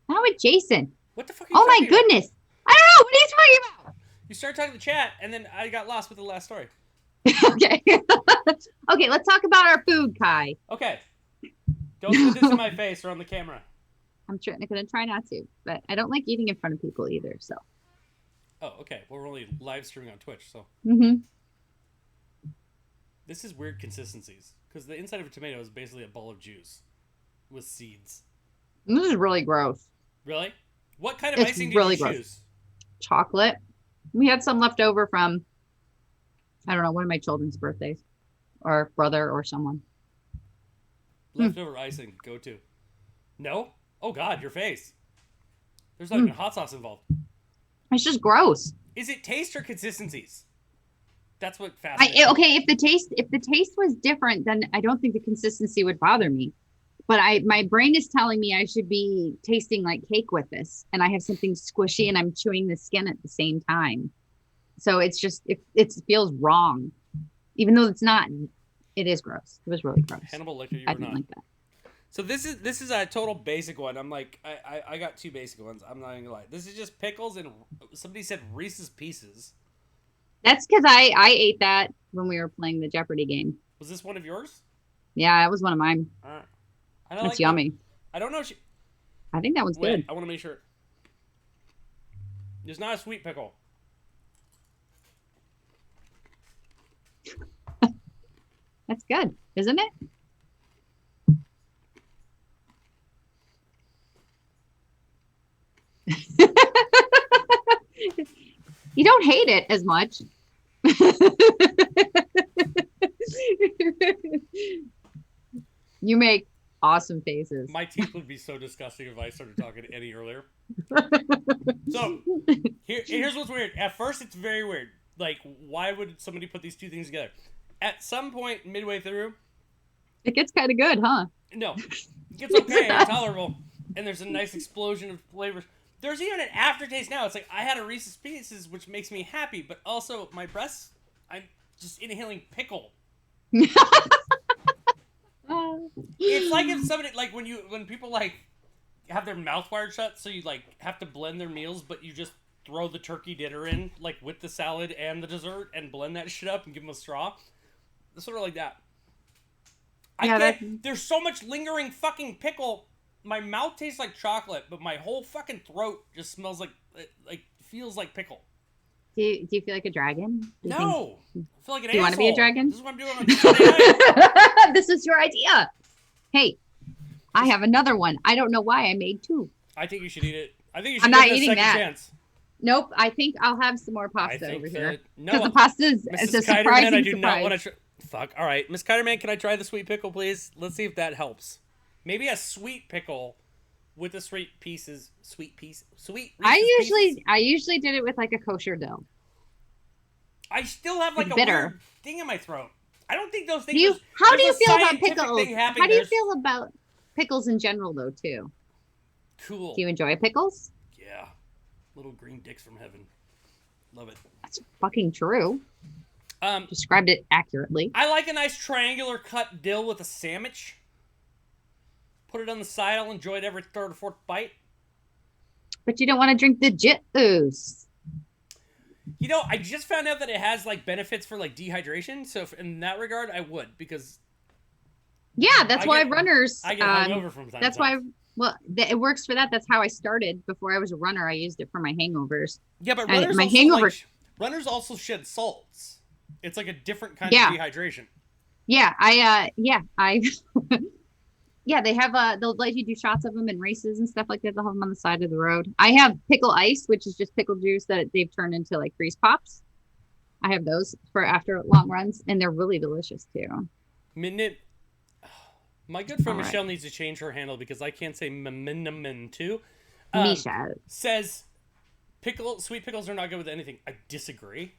Not with Jason. What the fuck are you talking about? Goodness. I don't know. What are you talking about? You started talking to the chat, and then I got lost with the last story. Okay. Okay, let's talk about our food, Kai. Okay. Don't put this in my face or on the camera. I'm going to try not to, but I don't like eating in front of people either, so. Oh, okay. Well, we're only live streaming on Twitch, so. Mm-hmm. This is weird consistencies, because the inside of a tomato is basically a bowl of juice with seeds. This is really gross. Really? What kind of icing do you choose? Chocolate. We had some left over from, I don't know, one of my children's birthdays, or brother or someone. Leftover icing, go to. No? Oh God, your face. There's not even hot sauce involved. It's just gross. Is it taste or consistencies? That's what fascinates me. Okay, if the taste was different, then I don't think the consistency would bother me. But my brain is telling me I should be tasting like cake with this, and I have something squishy, and I'm chewing the skin at the same time. So it's just it feels wrong, even though it's not. It is gross. It was really gross. Hannibal Lecter, you I were didn't not. like that. So this is a total basic one. I'm like, I got two basic ones. I'm not even gonna lie. This is just pickles and somebody said Reese's Pieces. That's because I ate that when we were playing the Jeopardy game. Was this one of yours? Yeah, that was one of mine. That's yummy. I don't know if I think that one's good. I want to make sure. It's not a sweet pickle. That's good, isn't it? You don't hate it as much. You make awesome faces. My teeth would be so disgusting if I started talking to Eddie earlier. So, here's what's weird. At first, it's very weird. Like, why would somebody put these two things together? At some point, midway through... It gets kind of good, huh? No. It gets okay and tolerable. And there's a nice explosion of flavors. There's even an aftertaste now. It's like, I had a Reese's Pieces, which makes me happy. But also, my breasts, I'm just inhaling pickle. It's like if somebody, like, when people, like, have their mouth wired shut, so you, like, have to blend their meals, but you just throw the turkey dinner in, like, with the salad and the dessert, and blend that shit up and give them a straw. It's sort of like that. There's so much lingering fucking pickle. My mouth tastes like chocolate, but my whole fucking throat just smells like feels like pickle. Do you feel like a dragon? No. I feel like an asshole. Do you want to be a dragon? This is what I'm doing on Sunday night. This is your idea. Hey, I have another one. I don't know why I made two. I think you should eat it. I think you should I'm give not it a eating second that. chance. Nope. I think I'll have some more pasta over here. No, the pasta is Mrs. a surprising Kiderman, I do not want surprise. to. Fuck. All right, Miss Kiderman, can I try the sweet pickle, please? Let's see if that helps. Maybe a sweet pickle with the sweet pieces. Sweet. I usually did it with like a kosher dough. I still have like It's a bitter. weird thing in my throat. I don't think those things. How do you there's a feel about scientific pickles? thing happening. How do you There's- feel about pickles in general, though? Too. Cool. Do you enjoy pickles? Yeah. Little green dicks from heaven. Love it. That's fucking true. Um, Described it accurately. I like a nice triangular cut dill with a sandwich. Put it on the side. I'll enjoy it every third or fourth bite. But you don't want to drink the jit ooze. You know, I just found out that it has like benefits for like dehydration. So if, in that regard, I would because Yeah, that's I why get- runners. I get hungover from time That's to time. why. Well, it works for that. That's how I started. Before I was a runner, I used it for my hangovers. Yeah, but and runners my also hangover- runners also shed salts. It's like a different kind Yeah. of dehydration. Yeah, yeah, they have they'll let you do shots of them in races and stuff like that. They'll have them on the side of the road. I have pickle ice, which is just pickle juice that they've turned into like freeze pops. I have those for after long runs, and they're really delicious too. Minute. My good friend All right. Michelle needs to change her handle because I can't say minimin too. Misha. Says sweet pickles are not good with anything. I disagree.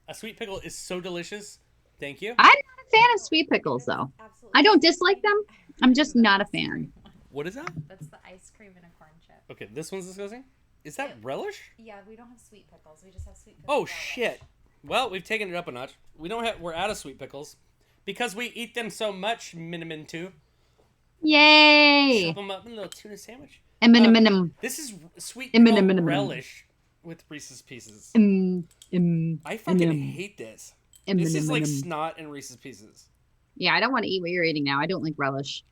A sweet pickle is so delicious. Thank you. I'm not a fan of sweet pickles though. Absolutely. I don't dislike them. I'm just not a fan. What is that? That's the ice cream in a corn chip. Okay, this one's disgusting. Is that relish? Yeah, we don't have sweet pickles. We just have sweet pickles. Oh relish. shit. Well, we've taken it up a notch. We're out of sweet pickles because we eat them so much. Minimin too. Yay! Chop them up in a little tuna sandwich. Minimum. This is sweet Em- pickle em- em- em- relish with Reese's Pieces. I fucking hate this. This is like snot and Reese's Pieces. Yeah, I don't want to eat what you're eating now. I don't like relish.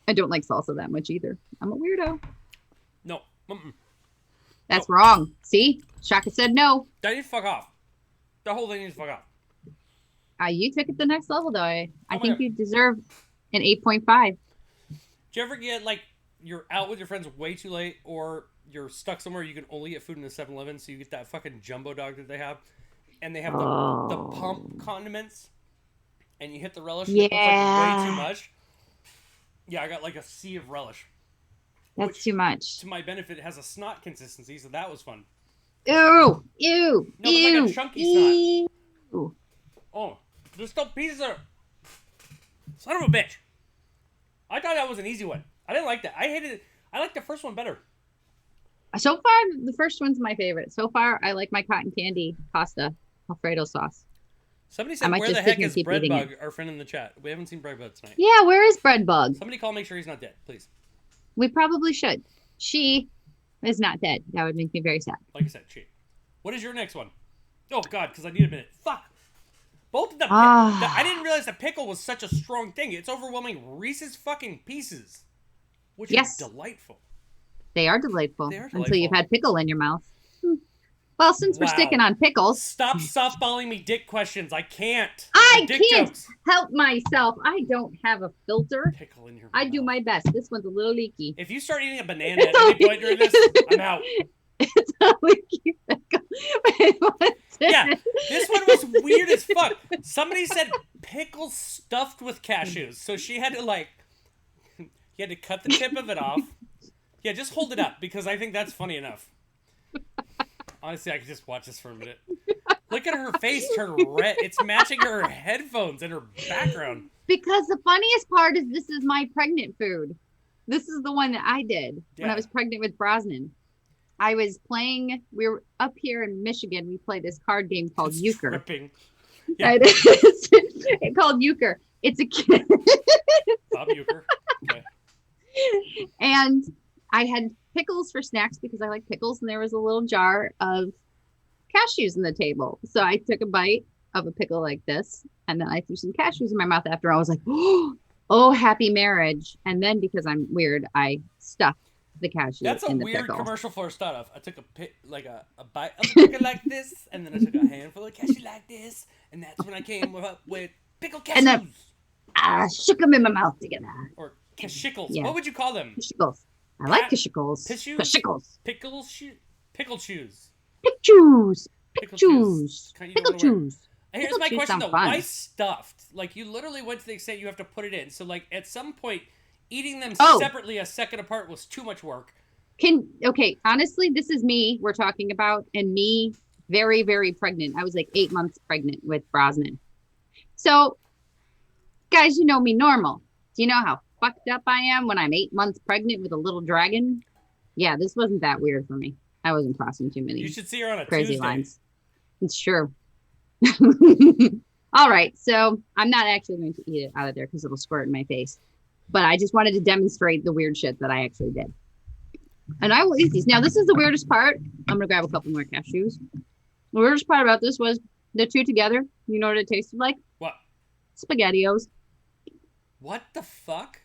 I don't like salsa that much either. I'm a weirdo. No. Mm-mm. That's wrong. See? Shaka said no. That needs to fuck off. The whole thing needs to fuck off. You took it to the next level, though. I Oh my think God. you deserve an 8.5. Do you ever get like you're out with your friends way too late or you're stuck somewhere you can only get food in the 7-Eleven so you get that fucking jumbo dog that they have and they have the pump condiments and you hit the relish and it looks like way too Yeah. much? Yeah, I got like a sea of relish. That's Which- too much. To my benefit, it has a snot consistency, so that was fun. Ew! Ew! No, but like a ew! chunky snot. ew. Oh, there's still pieces there. Son of a bitch. I thought that was an easy one. I didn't like that. I hated it. I liked the first one better. So far, the first one's my favorite. So far, I like my cotton candy pasta Alfredo sauce. Somebody I said, might where just the sit heck here and is keep eating Breadbug, our friend in the chat? We haven't seen Breadbug tonight. Yeah, where is Breadbug? Somebody call, make sure he's not dead, please. We probably should. She is not dead. That would make me very sad. Like I said, cheat. What is your next one? Oh, God, because I need a minute. Fuck. Both of the... Ah. I didn't realize the pickle was such a strong thing. It's overwhelming Reese's fucking Pieces. Which Yes. is delightful. They are delightful. They are Until you've delightful. had pickle in your mouth. Well, since we're Wow. sticking on pickles, Stop softballing me dick questions. I can't. I Dick can't jokes. help myself. I don't have a filter. Pickle in your I do mouth. my best. This one's a little leaky. If you start eating a banana at any point during this, I'm out. It's a leaky pickle. Wait, what's Yeah, it? this one was weird as fuck. Somebody said pickles stuffed with cashews, so she had to like, you had to cut the tip of it off. Yeah, just hold it up because I think that's funny enough. Honestly, I could just watch this for a minute. Look at her face turn red. It's matching her headphones and her background. Because the funniest part is this is my pregnant food. This is the one that I did when Yeah. I was pregnant with Brosnan. I was playing, we were up here in Michigan. We play this card game called It's Euchre. tripping. Yeah. Right? It's called Euchre. It's a kid. Bob Euchre. Okay. And I had pickles for snacks because I like pickles, and there was a little jar of cashews on the table. So I took a bite of a pickle like this, and then I threw some cashews in my mouth after. I was like, oh, happy marriage. And then because I'm weird, I stuffed the cashew That's a in the weird pickle. commercial for a start off. I took a bite of a pickle like this, and then I took a handful of cashew like this, and that's when I came up with pickle cashews. And then- I shook them in my mouth together. Or kashikles. Yeah. What would you call them? Kashikles. I like Pat- kashikles. Pishoes? Kashikles. Pickle shoes. Pickles. Pickle Pickles. Kind of Pickle you don't wanna wear. juice. And here's Pickle my chews question sound though: fun. why stuffed? Like you literally went to the extent you have to put it in. So like at some point, eating them Oh. separately a second apart was too much work. Okay, honestly, this is me we're talking about, and me very, very pregnant. I was like 8 months pregnant with Brosnan. So, guys, you know me normal. Do you know how fucked up I am when I'm 8 months pregnant with a little dragon? Yeah, this wasn't that weird for me. I wasn't crossing too You many should see her on a crazy Tuesday. lines. It's true. All right, so I'm not actually going to eat it out of there because it'll squirt in my face. But I just wanted to demonstrate the weird shit that I actually did. And I will eat these. Now, this is the weirdest part. I'm going to grab a couple more cashews. The weirdest part about this was the two together. You know what it tasted like? What? SpaghettiOs. What the fuck?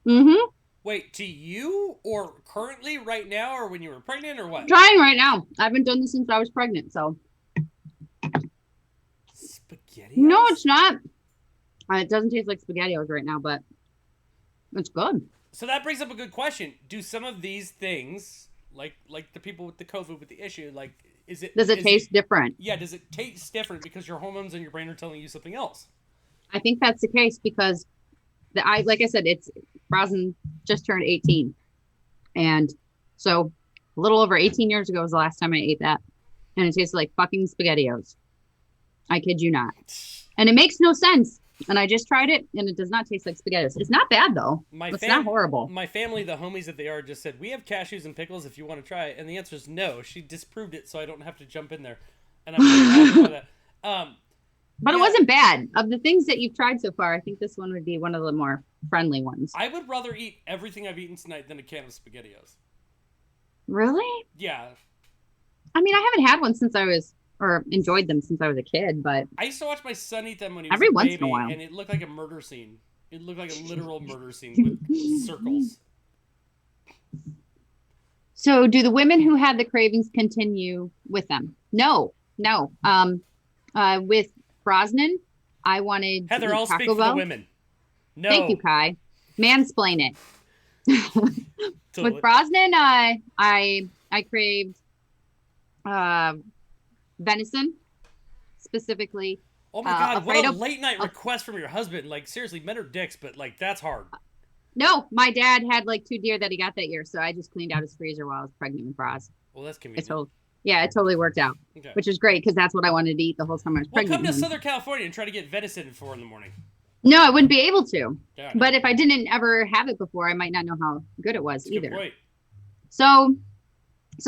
Mm-hmm. Wait, to you or currently right now or when you were pregnant or what? Trying right now. I haven't done this since I was pregnant, so. SpaghettiOs? No, it's not. It doesn't taste like SpaghettiOs right now, but it's good. So that brings up a good question. Do some of these things, like the people with the COVID with the issue, like Does it taste different? Yeah, does it taste different because your hormones and your brain are telling you something else? I think that's the case because like I said, it's Brosnan just turned 18. And so a little over 18 years ago was the last time I ate that. And it tasted like fucking SpaghettiOs. I kid you not. And it makes no sense. And I just tried it, and it does not taste like SpaghettiOs. It's not bad, though. It's not horrible. My family, the homies that they are, just said, we have cashews and pickles if you want to try it. And the answer is no. She disproved it, so I don't have to jump in there. And I'm very happy about that. But it wasn't bad. Of the things that you've tried so far, I think this one would be one of the more friendly ones. I would rather eat everything I've eaten tonight than a can of SpaghettiOs. Really? Yeah. I mean, I haven't had one since I was, or enjoyed them since I was a kid, but I used to watch my son eat them when he was every a once baby, in a while. and it looked like a murder scene. It looked like a literal murder scene with circles. So, do the women who had the cravings continue with them? No. With Brosnan, I wanted Heather, to eat I'll Taco speak for Bell. the women. No. Thank you, Kai. Mansplain it. Totally. With Brosnan, I craved venison, specifically. Oh my god, what a Alfredo. late night request from your husband. Like, seriously, men are dicks, but like, that's hard. No, my dad had like 2 deer that he got that year, so I just cleaned out his freezer while I was pregnant with Bros. Well, that's convenient. It totally worked out, Okay. which is great because that's what I wanted to eat the whole time I was Well, pregnant. come to with him. Southern California and try to get venison at 4 a.m. No, I wouldn't be able to. Yeah, But if I didn't ever have it before, I might not know how good it was that's a either. good point. So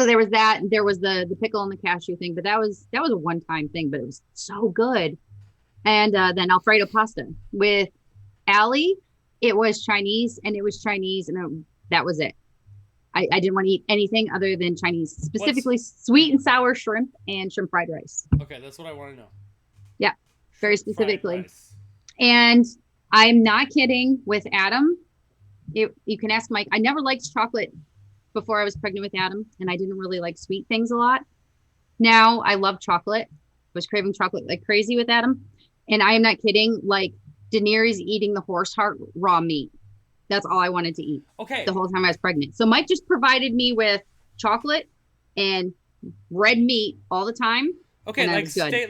there was that. There was the pickle and the cashew thing, but that was a one-time thing, but it was so good. And then Alfredo pasta with Allie. It was Chinese, and that was it. I didn't want to eat anything other than Chinese, specifically sweet and sour shrimp and shrimp fried rice. Okay, that's what I want to know. Yeah, very Fried specifically. rice. And I'm not kidding with Adam. You can ask Mike. I never liked chocolate before I was pregnant with Adam, and I didn't really like sweet things a lot. Now I love chocolate. Was craving chocolate like crazy with Adam. And I am not kidding. Like Daenerys eating the horse heart raw meat. That's all I wanted to eat Okay. the whole time I was pregnant. So Mike just provided me with chocolate and red meat all the time. Okay, and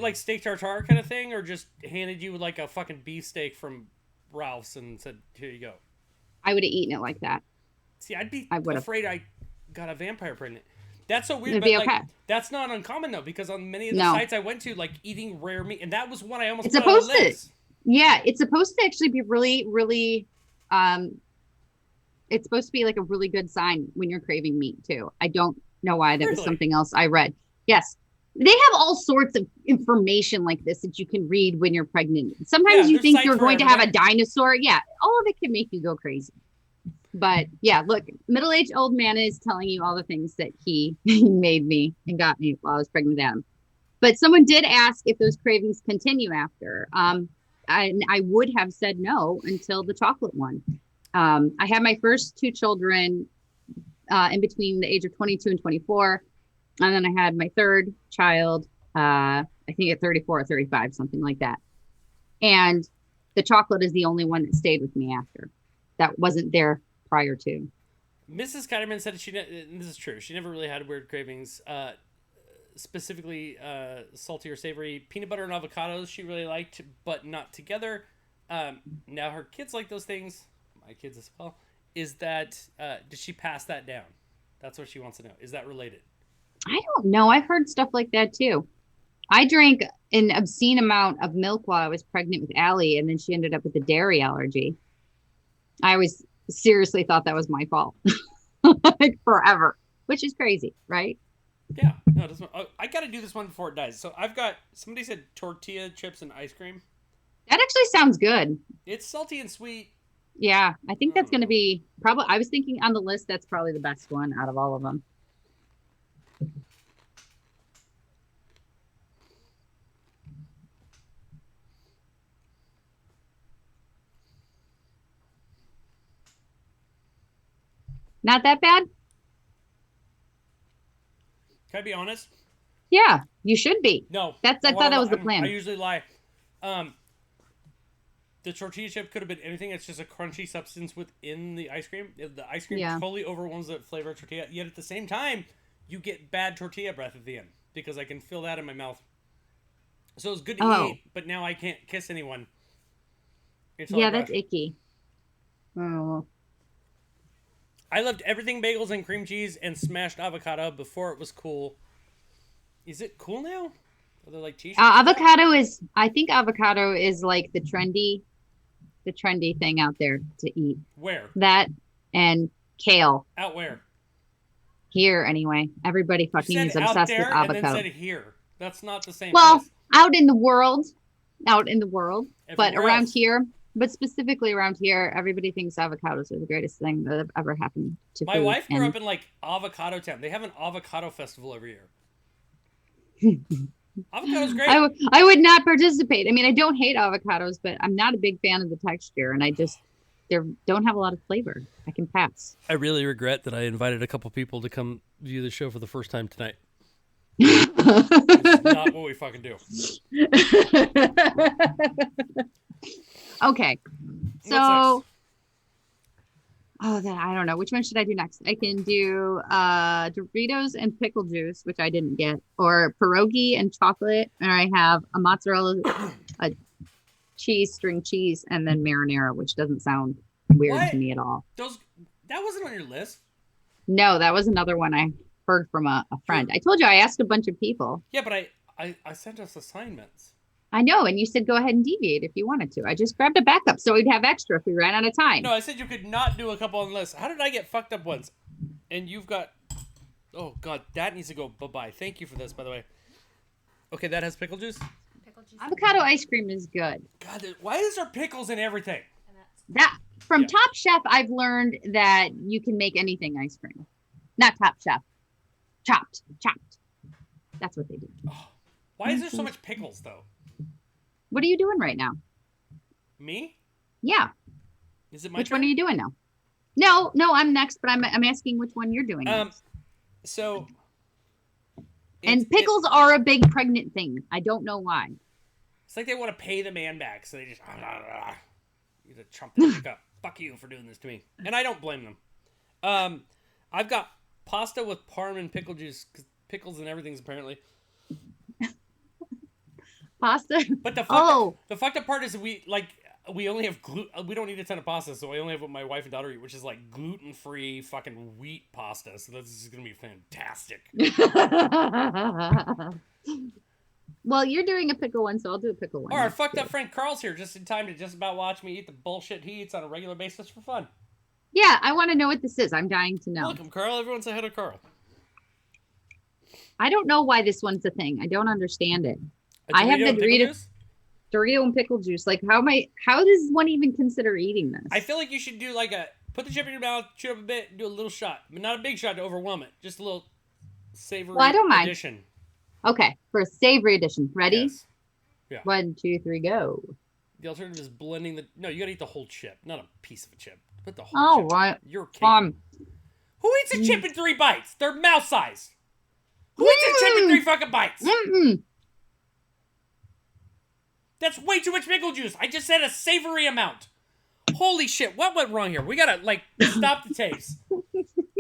like steak tartare kind of thing, or just handed you like a fucking beefsteak from Ralph's and said, "Here you go." I would have eaten it like that. See, I'd be would've. afraid I got a vampire pregnant. That's so weird, It'd but be like okay. that's not uncommon though, because on many of the No. sites I went to, like eating rare meat, and that was one I almost It's put on the supposed to. list. Yeah, it's supposed to actually be really, really, it's supposed to be like a really good sign when you're craving meat too. I don't know why. That was Really? something else I read. Yes. They have all sorts of information like this that you can read when you're pregnant. Sometimes Yeah, you there's think sites you're for going to have a everything. dinosaur. Yeah, all of it can make you go crazy. But yeah, look, middle-aged old man is telling you all the things that he made me and got me while I was pregnant with Adam. But someone did ask if those cravings continue after. I would have said no until the chocolate one. I had my first 2 children in between the age of 22 and 24. And then I had my third child, I think at 34 or 35, something like that. And the chocolate is the only one that stayed with me after. That wasn't there prior to. Mrs. Keiderman said and this is true. She never really had weird cravings. Specifically, salty or savory peanut butter and avocados she really liked, but not together. Now her kids like those things. My kids as well. Is that did she pass that down? That's what she wants to know. Is that related? I don't know. I've heard stuff like that too. I drank an obscene amount of milk while I was pregnant with Allie, and then she ended up with a dairy allergy. I always seriously thought that was my fault. Like forever, which is crazy, right? Yeah. No, this one, I got to do this one before it dies. So I've got, somebody said tortilla chips and ice cream. That actually sounds good. It's salty and sweet. Yeah, I think that's going to be probably, I was thinking on the list, that's probably the best one out of all of them. Not that bad? Can I be honest? Yeah, you should be. No. I thought that was the plan. I usually lie. The tortilla chip could have been anything. It's just a crunchy substance within the ice cream. The ice cream totally overwhelms the flavor of tortilla. Yet at the same time, you get bad tortilla breath at the end because I can feel that in my mouth. So it's good to eat, but now I can't kiss anyone. Yeah, that's icky. Oh. I loved everything bagels and cream cheese and smashed avocado before it was cool. Is it cool now? Are there like t-shirts? Avocado is, I think avocado is like the trendy thing out there to eat. Where? That and kale. Out where? Here anyway. Everybody fucking is obsessed with avocado. And then said here. That's not the same. Well, place. out in the world. But around else. here, but specifically around here, everybody thinks avocados are the greatest thing that have ever happened to My food. wife grew up in like avocado town. They have an avocado festival every year. Avocado's great. I would not participate. I mean, I don't hate avocados, but I'm not a big fan of the texture, and they don't have a lot of flavor. I can pass. I really regret that I invited a couple people to come view the show for the first time tonight. It's not what we fucking do. Okay. So, I don't know. Which one should I do next? I can do Doritos and pickle juice, which I didn't get, or pierogi and chocolate. And I have a mozzarella, a string cheese, and then marinara, which doesn't sound weird to me at all. That wasn't on your list. No, that was another one I heard from a friend. I told you I asked a bunch of people. Yeah, but I sent us assignments. I know, and you said go ahead and deviate if you wanted to. I just grabbed a backup so we'd have extra if we ran out of time. No, I said you could not do a couple on the list. How did I get fucked up once? And you've got... Oh, God, that needs to go bye-bye. Thank you for this, by the way. Okay, that has pickle juice? Pickle juice. Avocado ice cream is good. God, why is there pickles in everything? From Top Chef, I've learned that you can make anything ice cream. Not Top Chef. Chopped. That's what they do. Oh, why is there so much pickles, though? What are you doing right now? Me? Yeah. Is it my Which turn? one are you doing now? No, I'm next, but I'm asking which one you're doing next. So... And pickles are a big pregnant thing. I don't know why. It's like they want to pay the man back, so they just... You just chomp that dick up. Fuck you for doing this to me. And I don't blame them. I've got pasta with parm and pickle juice, 'cause pickles and everything's apparently... Pasta? But the fucked up part is we only have we don't eat a ton of pasta, so I only have what my wife and daughter eat, which is like gluten-free fucking wheat pasta. So this is gonna be fantastic. Well, you're doing a pickle one, so I'll do a pickle one. Or our fucked up friend Carl's here just in time to just about watch me eat the bullshit he eats on a regular basis for fun. Yeah, I want to know what this is. I'm dying to know. Welcome, Carl. Everyone's ahead of Carl. I don't know why this one's a thing. I don't understand it. I have the Dorito and pickle juice. Like, how does one even consider eating this? I feel like you should do put the chip in your mouth, chew up a bit, and do a little shot. But not a big shot to overwhelm it. Just a little savory addition. Okay, for a savory addition. Ready? Yes. Yeah. 1, 2, 3, go. The alternative is blending no, you gotta eat the whole chip, not a piece of a chip. Put the whole chip. All right. You're capable. Who eats a chip in 3 bites? They're mouse sized. Who eats a chip in 3 fucking bites? That's way too much pickle juice. I just said a savory amount. Holy shit, what went wrong here? We gotta, stop the tapes.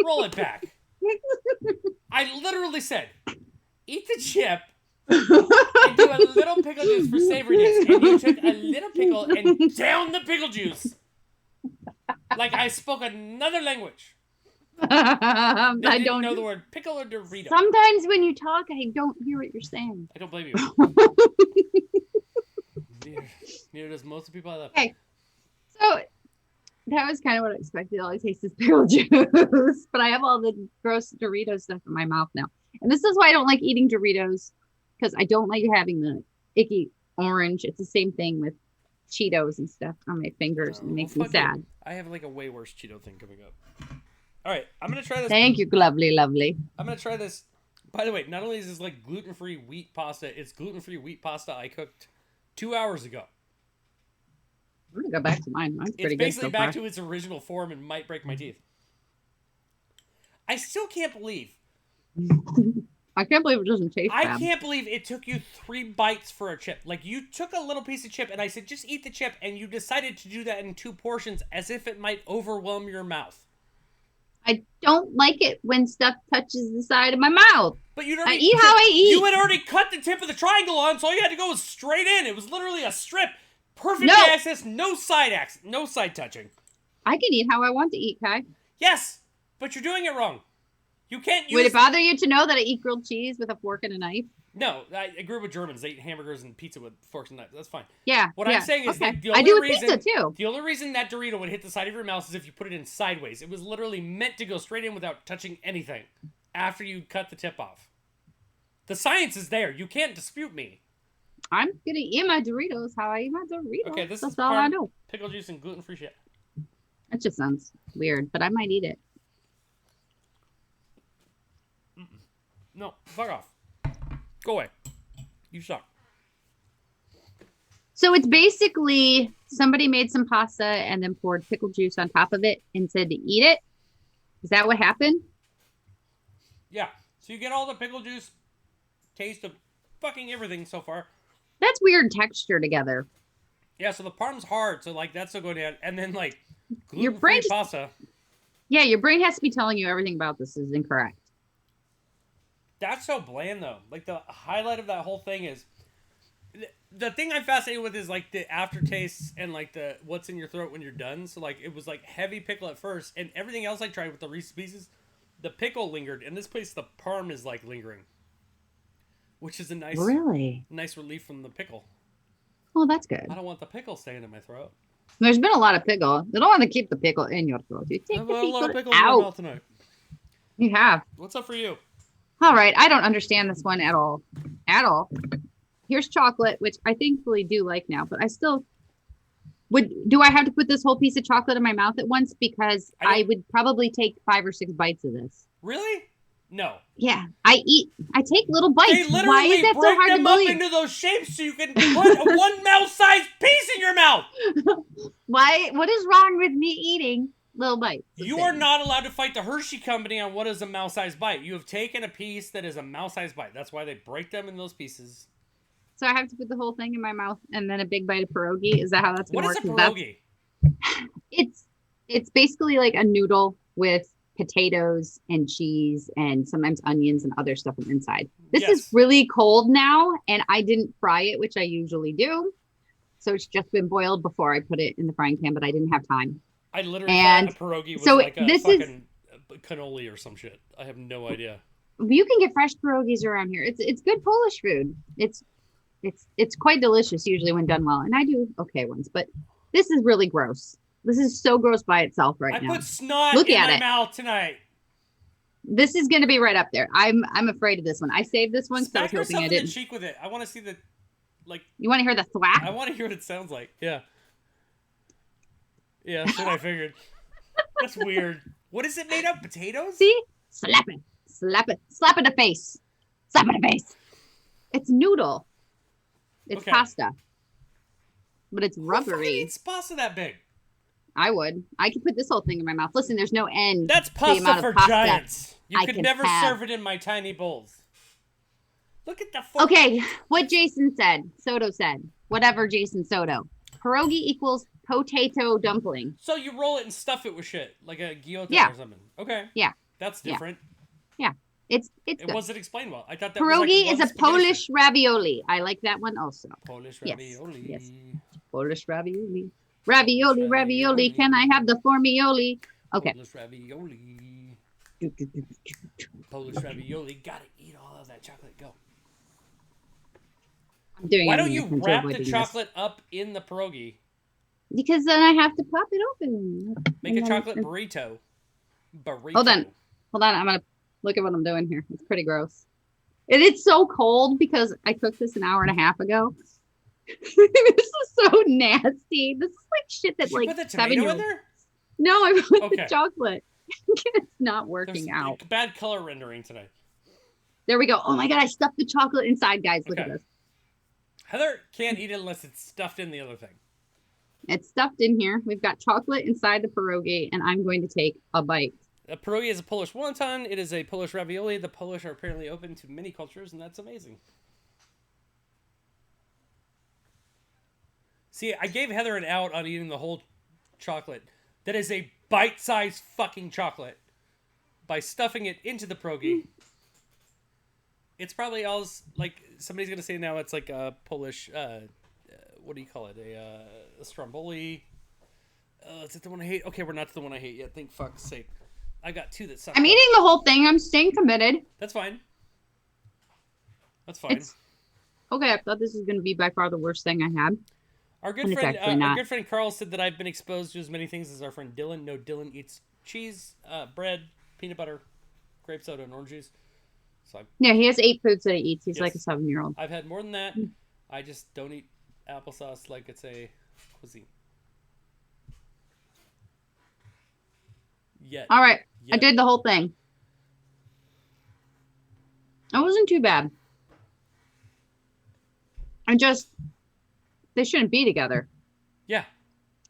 Roll it back. I literally said, eat the chip and do a little pickle juice for savoriness. And you took a little pickle and down the pickle juice. Like I spoke another language. I They didn't don't know the word pickle or Dorito. Sometimes when you talk, I don't hear what you're saying. I don't blame you. Neither does most of the people I love. Okay. So that was kind of what I expected. All I taste is pickle juice, but I have all the gross Dorito stuff in my mouth now. And this is why I don't like eating Doritos, because I don't like having the icky orange. It's the same thing with Cheetos and stuff on my fingers, and it makes me sad. I have like a way worse Cheeto thing coming up. All right, I'm gonna try this. Thank you, lovely. I'm gonna try this. By the way, not only is this like gluten-free wheat pasta, it's gluten-free wheat pasta I cooked 2 hours ago. I'm gonna go back to mine. Mine's pretty It's good basically so back far. to its original form and might break my teeth. I still can't believe. I can't believe it doesn't taste I bad. can't believe it took you 3 bites for a chip. Like, you took a little piece of chip, and I said, just eat the chip, and you decided to do that in 2 portions as if it might overwhelm your mouth. I don't like it when stuff touches the side of my mouth. But you'd I already, eat how I eat. You had already cut the tip of the triangle on, so all you had to go was straight in. It was literally a strip. Perfect No. access, no side touching. I can eat how I want to eat, Kai. Yes, but you're doing it wrong. You can't use... Would it bother you to know that I eat grilled cheese with a fork and a knife? No, I grew up with Germans. They eat hamburgers and pizza with forks and knives. That's fine. Yeah. What I'm saying is that the I only do with reason... pizza, too. The only reason that Dorito would hit the side of your mouth is if you put it in sideways. It was literally meant to go straight in without touching anything after you cut the tip off. The science is there. You can't dispute me. I'm going to eat my Doritos how I eat my Doritos. Okay, this That's is all I know. pickle juice and gluten-free shit. That just sounds weird, but I might eat it. No, fuck off. Go away. You suck. So it's basically somebody made some pasta and then poured pickle juice on top of it and said to eat it. Is that what happened? Yeah. So you get all the pickle juice, taste of fucking everything so far. That's weird texture together. Yeah, so the parm's hard, so like that's still going down. And then like Your gluten-free brain just- pasta. Yeah, your brain has to be telling you everything about this is incorrect. That's so bland though. Like the highlight of that whole thing is the thing I'm fascinated with is like the aftertaste and like the what's in your throat when you're done. So like it was like heavy pickle at first, and everything else I tried with the Reese's Pieces, the pickle lingered. In this place, the parm is like lingering, which is a nice relief from the pickle. Well, that's good. I don't want the pickle staying in my throat. There's been a lot of pickle. You don't want to keep the pickle in your throat. You take I've the had a lot of pickle pickles in my out. mouth tonight. You have. What's up for you? All right. I don't understand this one at all. At all. Here's chocolate, which I thankfully do like now, but I still do I have to put this whole piece of chocolate in my mouth at once? Because I would probably take 5 or 6 bites of this. Really? No. Yeah. I take little bites. They literally Why is that so break hard to them up believe? into those shapes so you can put a one mouse-sized piece in your mouth. Why? What is wrong with me eating little bites? You are not allowed to fight the Hershey Company on what is a mouse-sized bite. You have taken a piece that is a mouse-sized bite. That's why they break them in those pieces. So I have to put the whole thing in my mouth and then a big bite of pierogi. Is that how that's going to work? What is a pierogi? It's basically like a noodle with potatoes and cheese and sometimes onions and other stuff on the inside. This is really cold now, and I didn't fry it, which I usually do. So it's just been boiled before I put it in the frying pan, but I didn't have time. I literally thought a pierogi was like a fucking cannoli or some shit. I have no idea. You can get fresh pierogies around here. It's good Polish food. It's quite delicious usually when done well, and I do okay ones, but this is really gross. This is so gross by itself now. I put snot in my mouth tonight. This is going to be right up there. I'm afraid of this one. I saved this one because I was hoping I didn't. In the cheek with it. I want to see the You want to hear the thwack? I want to hear what it sounds like. Yeah. Yeah, that's what I figured. That's weird. What is it made of? Potatoes? See? Slap it. Slap it. Slap in the face. Slap in the face. It's noodle. It's pasta. But it's rubbery. Who eats pasta that big? I would. I could put this whole thing in my mouth. Listen, there's no end. That's pasta for giants. You could never serve it in my tiny bowls. Look at the fork. Okay, what Jason said. Soto said. Whatever Jason Soto. Pierogi equals potato dumpling. So you roll it and stuff it with shit. Like a gyota or something. Okay. Yeah. That's different. Yeah. It's It wasn't explained well. I thought that pierogi was is a Polish ravioli. I like that one also. Polish ravioli. Yes. Polish ravioli. Ravioli. Can I have the formioli? Okay. Polish ravioli. Polish ravioli. Gotta eat all of that chocolate. Go. I'm doing Why don't everything I you can to wrap avoid the doing this. chocolate up in the pierogi? Because then I have to pop it open. Make And a then- chocolate burrito. Burrito. Hold on. I'm gonna look at what I'm doing here. It's pretty gross. And it's so cold because I cooked this an hour and a half ago. This is so nasty. This is like shit that Did you like put the tomato in 7-year-old. there? No, I put Okay. the chocolate. It's not There's working out. bad color rendering today. There we go. Oh my god, I stuffed the chocolate inside, guys. Look at Okay. this. Heather can't eat it unless it's stuffed in the other thing. It's stuffed in here. We've got chocolate inside the pierogi, and I'm going to take a bite. A pierogi is a Polish wonton. It is a Polish ravioli. The Polish are apparently open to many cultures, and that's amazing. See, I gave Heather an out on eating the whole chocolate. That is a bite-sized fucking chocolate. By stuffing it into the pierogi. It's probably all like somebody's gonna say now. It's like a Polish. What do you call it? A stromboli. Is it the one I hate? Okay, we're not to the one I hate yet. Thank fuck's sake. I got two that suck. I'm eating the whole thing. I'm staying committed. That's fine. That's fine. It's okay. I thought this was going to be by far the worst thing I had. Our good and it's friend, actually our not. good friend Carl said that I've been exposed to as many things as our friend Dylan. No, Dylan eats cheese, bread, peanut butter, grape soda, and orange juice. So Yeah, he has 8 foods that he eats. He's Yes. like a 7-year-old. I've had more than that. I just don't eat applesauce like it's a cuisine. Yet. All right, I Yet. did the whole thing. It wasn't too bad. They shouldn't be together, Yeah.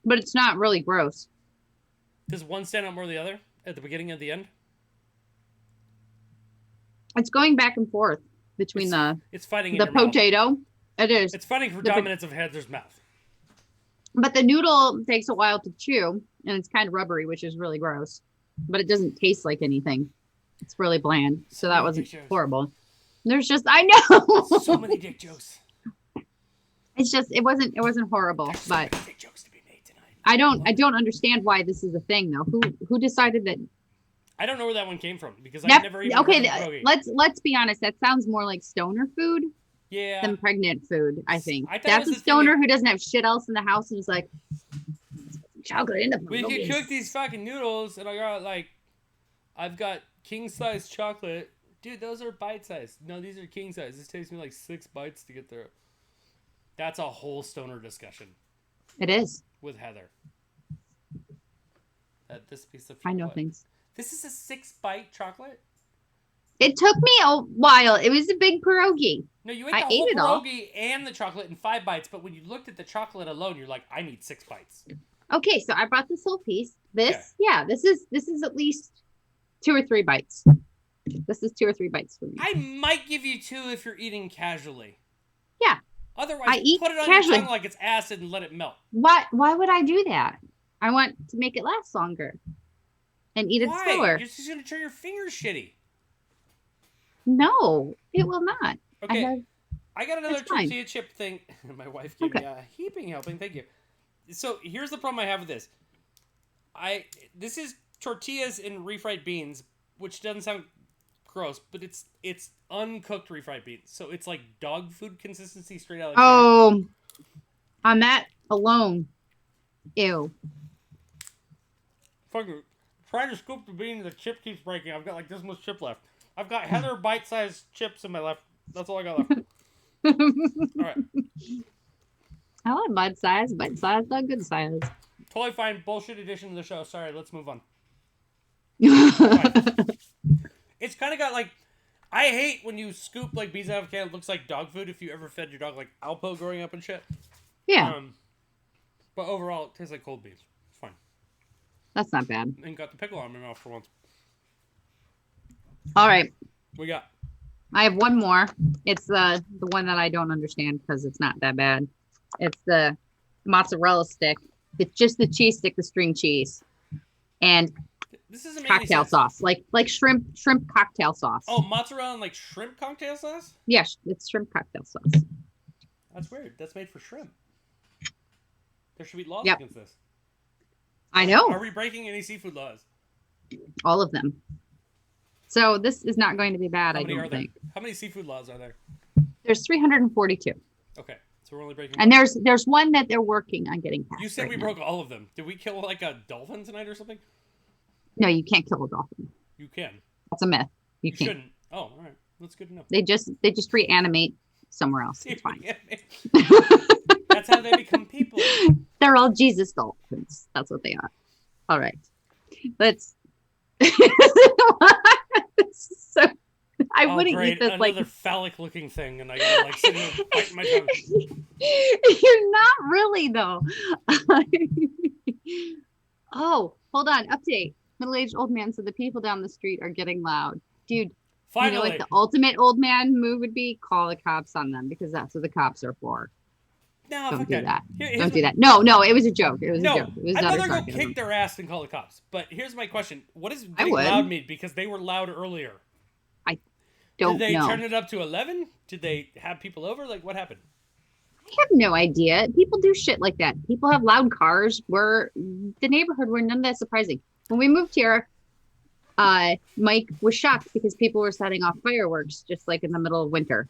but it's not really gross. Does one stand out more than the other at the beginning and the end? It's going back and forth between It's fighting in the your mouth. potato. It is. It's fighting for The po- dominance of Heather's mouth. But the noodle takes a while to chew, and it's kind of rubbery, which is really gross. But it doesn't taste like anything. It's really bland. So that many wasn't dick jokes. horrible. There's just I know. So many dick jokes. It's just it wasn't horrible, There's so but many dick jokes to be made tonight. I don't understand why this is a thing though. Who decided that? I don't know where that one came from because I That, never even okay, heard of pierogi. let's be honest. That sounds more like stoner food Yeah. than pregnant food. I think I thought it that's was a the thing stoner that- who doesn't have shit else in the house and is like chocolate in the We could cook these fucking noodles, and I've got king size chocolate. Dude, those are bite size. No, these are king size. This takes me like 6 bites to get through. That's a whole stoner discussion It is. with Heather. This piece of chocolate. I know things. This is a 6-bite chocolate? It took me a while. It was a big pierogi. No, you ate I the ate whole it all. pierogi and the chocolate in 5 bites, but when you looked at the chocolate alone, you're like, I need 6 bites. Okay, so I brought this whole piece. This, Okay. yeah, this is at least 2 or 3 bites. This is 2 or 3 bites for me. I might give you 2 if you're eating casually. Yeah. Otherwise, I eat put it on casually. your tongue like it's acid and let it melt. Why would I do that? I want to make it last longer and eat it Why? slower. You're just going to turn your fingers shitty. No, it will not. Okay. I got another It's fine. tortilla chip thing. My wife gave me a heaping helping. Thank you. So here's the problem I have with this. This is tortillas and refried beans, which doesn't sound gross, but it's uncooked refried beans. So it's like dog food consistency straight out of the can. Oh, on that alone, ew. Fucking trying to scoop the bean, the chip keeps breaking. I've got like this much chip left. I've got Heather bite-sized chips in my left. That's all I got left. All right. I like bite size, not good size. Totally fine. Bullshit edition of the show. Sorry, let's move on. It's kind of got like, I hate when you scoop like beans out of a can. It looks like dog food if you ever fed your dog like Alpo growing up and shit. Yeah, But overall, it tastes like cold beans. It's fine. that's not bad. And got the pickle on my mouth for once. All right, We got. I have one more. It's the one that I don't understand because it's not that bad. It's the mozzarella stick. It's just the cheese stick, the string cheese, and This isn't cocktail sauce, like shrimp cocktail sauce. Oh, mozzarella and like shrimp cocktail sauce? Yes, it's shrimp cocktail sauce. That's weird. That's made for shrimp. There should be laws Yep. against this. I know Are we breaking any seafood laws? all of them. So this is not going to be bad, How I many don't are there? think. How many seafood laws are there? There's 342. Okay, so we're only breaking. And one. there's one that they're working on getting past. You said right we now. broke all of them. Did we kill like a dolphin tonight or something? No, you can't kill a dolphin. You can. That's a myth. You can't. Shouldn't. Oh, all right. That's good to know. They just reanimate somewhere else. It's fine. That's how they become people. They're all Jesus dolphins. That's what they are. All right. Let's. So I wouldn't great. eat this Another like phallic-looking thing, and I gotta like sit here and bite my tongue. You're not really though. Oh, hold on. Update. Middle-aged old man said the people down the street are getting loud. Dude, Finally, you know what the ultimate old man move would be? Call the cops on them because that's what the cops are for. no, Don't fuck do that. Here's Don't my- do that. No, it was a joke. It was No, a joke. It was I'd not a rather go sarcasm. kick their ass than call the cops. But here's my question: what does I getting would. loud mean? Because they were loud earlier. Don't Did they know. turn it up to 11? Did they have people over? Like, what happened? I have no idea. People do shit like that. People have loud cars. We're the neighborhood. We're none of that surprising. When we moved here, Mike was shocked because people were setting off fireworks just like in the middle of winter.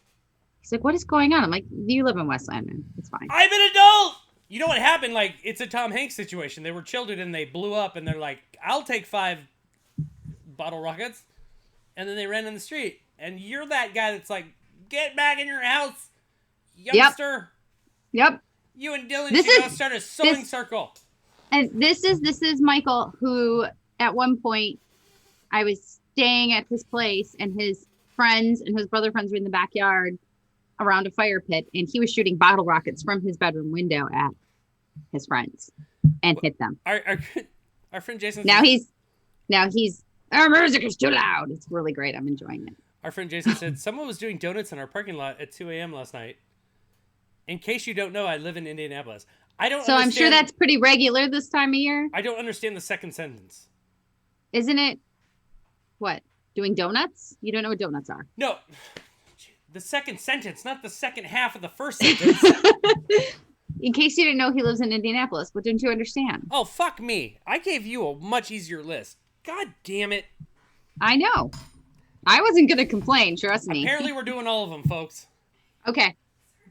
He's like, "What is going on?" I'm like, "You live in Westland, man. It's fine." I'm an adult. You know what happened? Like, it's a Tom Hanks situation. They were children and they blew up, and they're like, "I'll take 5 bottle rockets," and then they ran in the street. And you're that guy that's like, "Get back in your house, youngster." Yep. You and Dylan This should is- go start a sewing this- circle. And this is Michael, who at one point I was staying at his place, and his friends and his brother friends were in the backyard around a fire pit, and he was shooting bottle rockets from his bedroom window at his friends and hit them. Our friend Jason. Now he's our music is too loud. It's really great. I'm enjoying it. Our friend Jason said someone was doing donuts in our parking lot at 2 a.m. last night. In case you don't know, I live in Indianapolis. I don't. So I'm sure understand- that's pretty regular this time of year, I don't understand the second sentence. isn't it? What? Doing donuts? You don't know what donuts are. No, the second sentence, not the second half of the first sentence. In case you didn't know, he lives in Indianapolis. What didn't you understand? Oh, fuck me. I gave you a much easier list. God damn it. I know. I wasn't going to complain. Trust me. Apparently we're doing all of them, folks. Okay.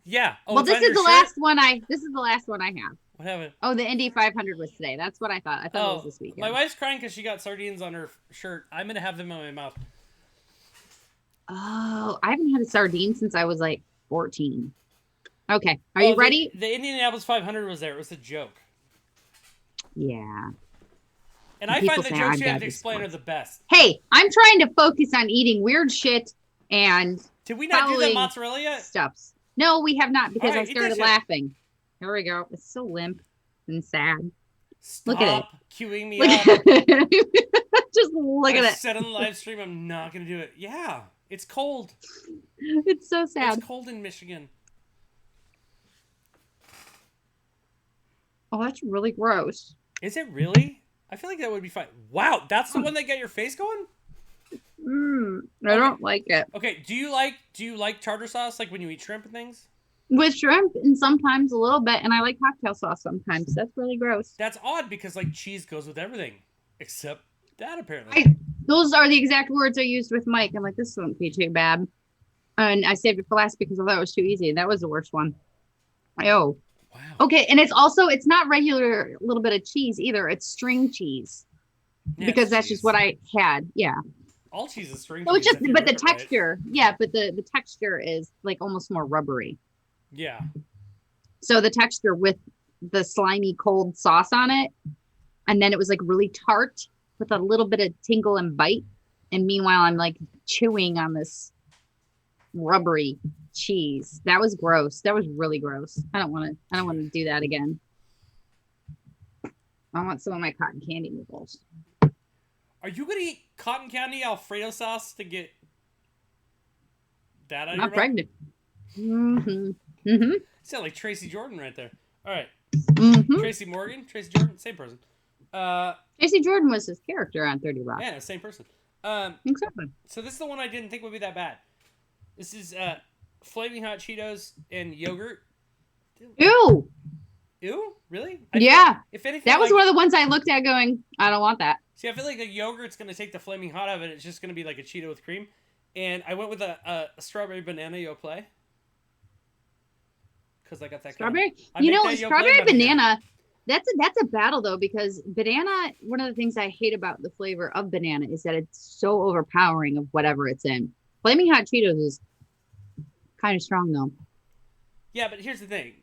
Yeah. Oh, Well, it's this on is the your last shirt? one this is the last one I have. What happened? Oh, the Indy 500 was today. That's what I thought. I thought it was Oh, this weekend. my wife's crying because she got sardines on her shirt. I'm going to have them in my mouth. Oh, I haven't had a sardine since I was like 14. Okay. Are you ready? The Indianapolis 500 was there. It was a joke. Yeah. And I People find the say jokes I'm you have bad to at explain are sports. the best. Hey, I'm trying to focus on eating weird shit and Did we not do the Probably- mozzarella yet? stuffs. No, we have not because All right, I eat that started shit. laughing. Here we go. It's so limp and sad. Stop Look at queuing me Look up. at it. Just look at I it. said on the live stream I'm not going to do it. Yeah, it's cold. It's so sad. It's cold in Michigan. Oh, that's really gross. Is it really? I feel like that would be fine. Wow, that's the one that got your face going? I don't like it. Okay, do you like tartar sauce like when you eat shrimp and things? With shrimp and sometimes a little bit, and I like cocktail sauce sometimes. That's really gross. That's odd because like cheese goes with everything except that apparently. Those are the exact words I used with Mike. I'm like, this won't be too bad. And I saved it for last because I thought it was too easy. That was the worst one. Oh. Wow. Okay, and it's not regular little bit of cheese either. It's string cheese. Yeah, Because it's that's cheese. just what I had. Yeah. All cheese is string So it's cheese just if you but the rip it right. texture, yeah, but the texture is like almost more rubbery. Yeah. So the texture with the slimy cold sauce on it, and then it was like really tart with a little bit of tingle and bite. And meanwhile, I'm like chewing on this rubbery cheese. That was gross. That was really gross. I don't want to do that again. I want some of my cotton candy noodles. Are you gonna eat cotton candy Alfredo sauce to get that out I'm of not your mouth? pregnant. Mm-hmm. Sound like Tracy Jordan right there. All right, Mm-hmm. Tracy Morgan, Tracy Jordan, same person. J.C. Jordan was his character on 30 Rock. Yeah, same person. Exactly. So this is the one I didn't think would be that bad. This is flaming hot Cheetos and yogurt. Ew. Ew, really? Yeah. If anything, That was like, one of the ones I looked at going, I don't want that. See, I feel like the yogurt's going to take the flaming hot out of it. It's just going to be like a Cheeto with cream. And I went with a strawberry banana Yoplait. Because I got that Strawberry. Kind of, Strawberry banana. That's a battle though, because banana. One of the things I hate about the flavor of banana is that it's so overpowering of whatever it's in. Flaming Hot Cheetos is kind of strong though. Yeah, but here's the thing.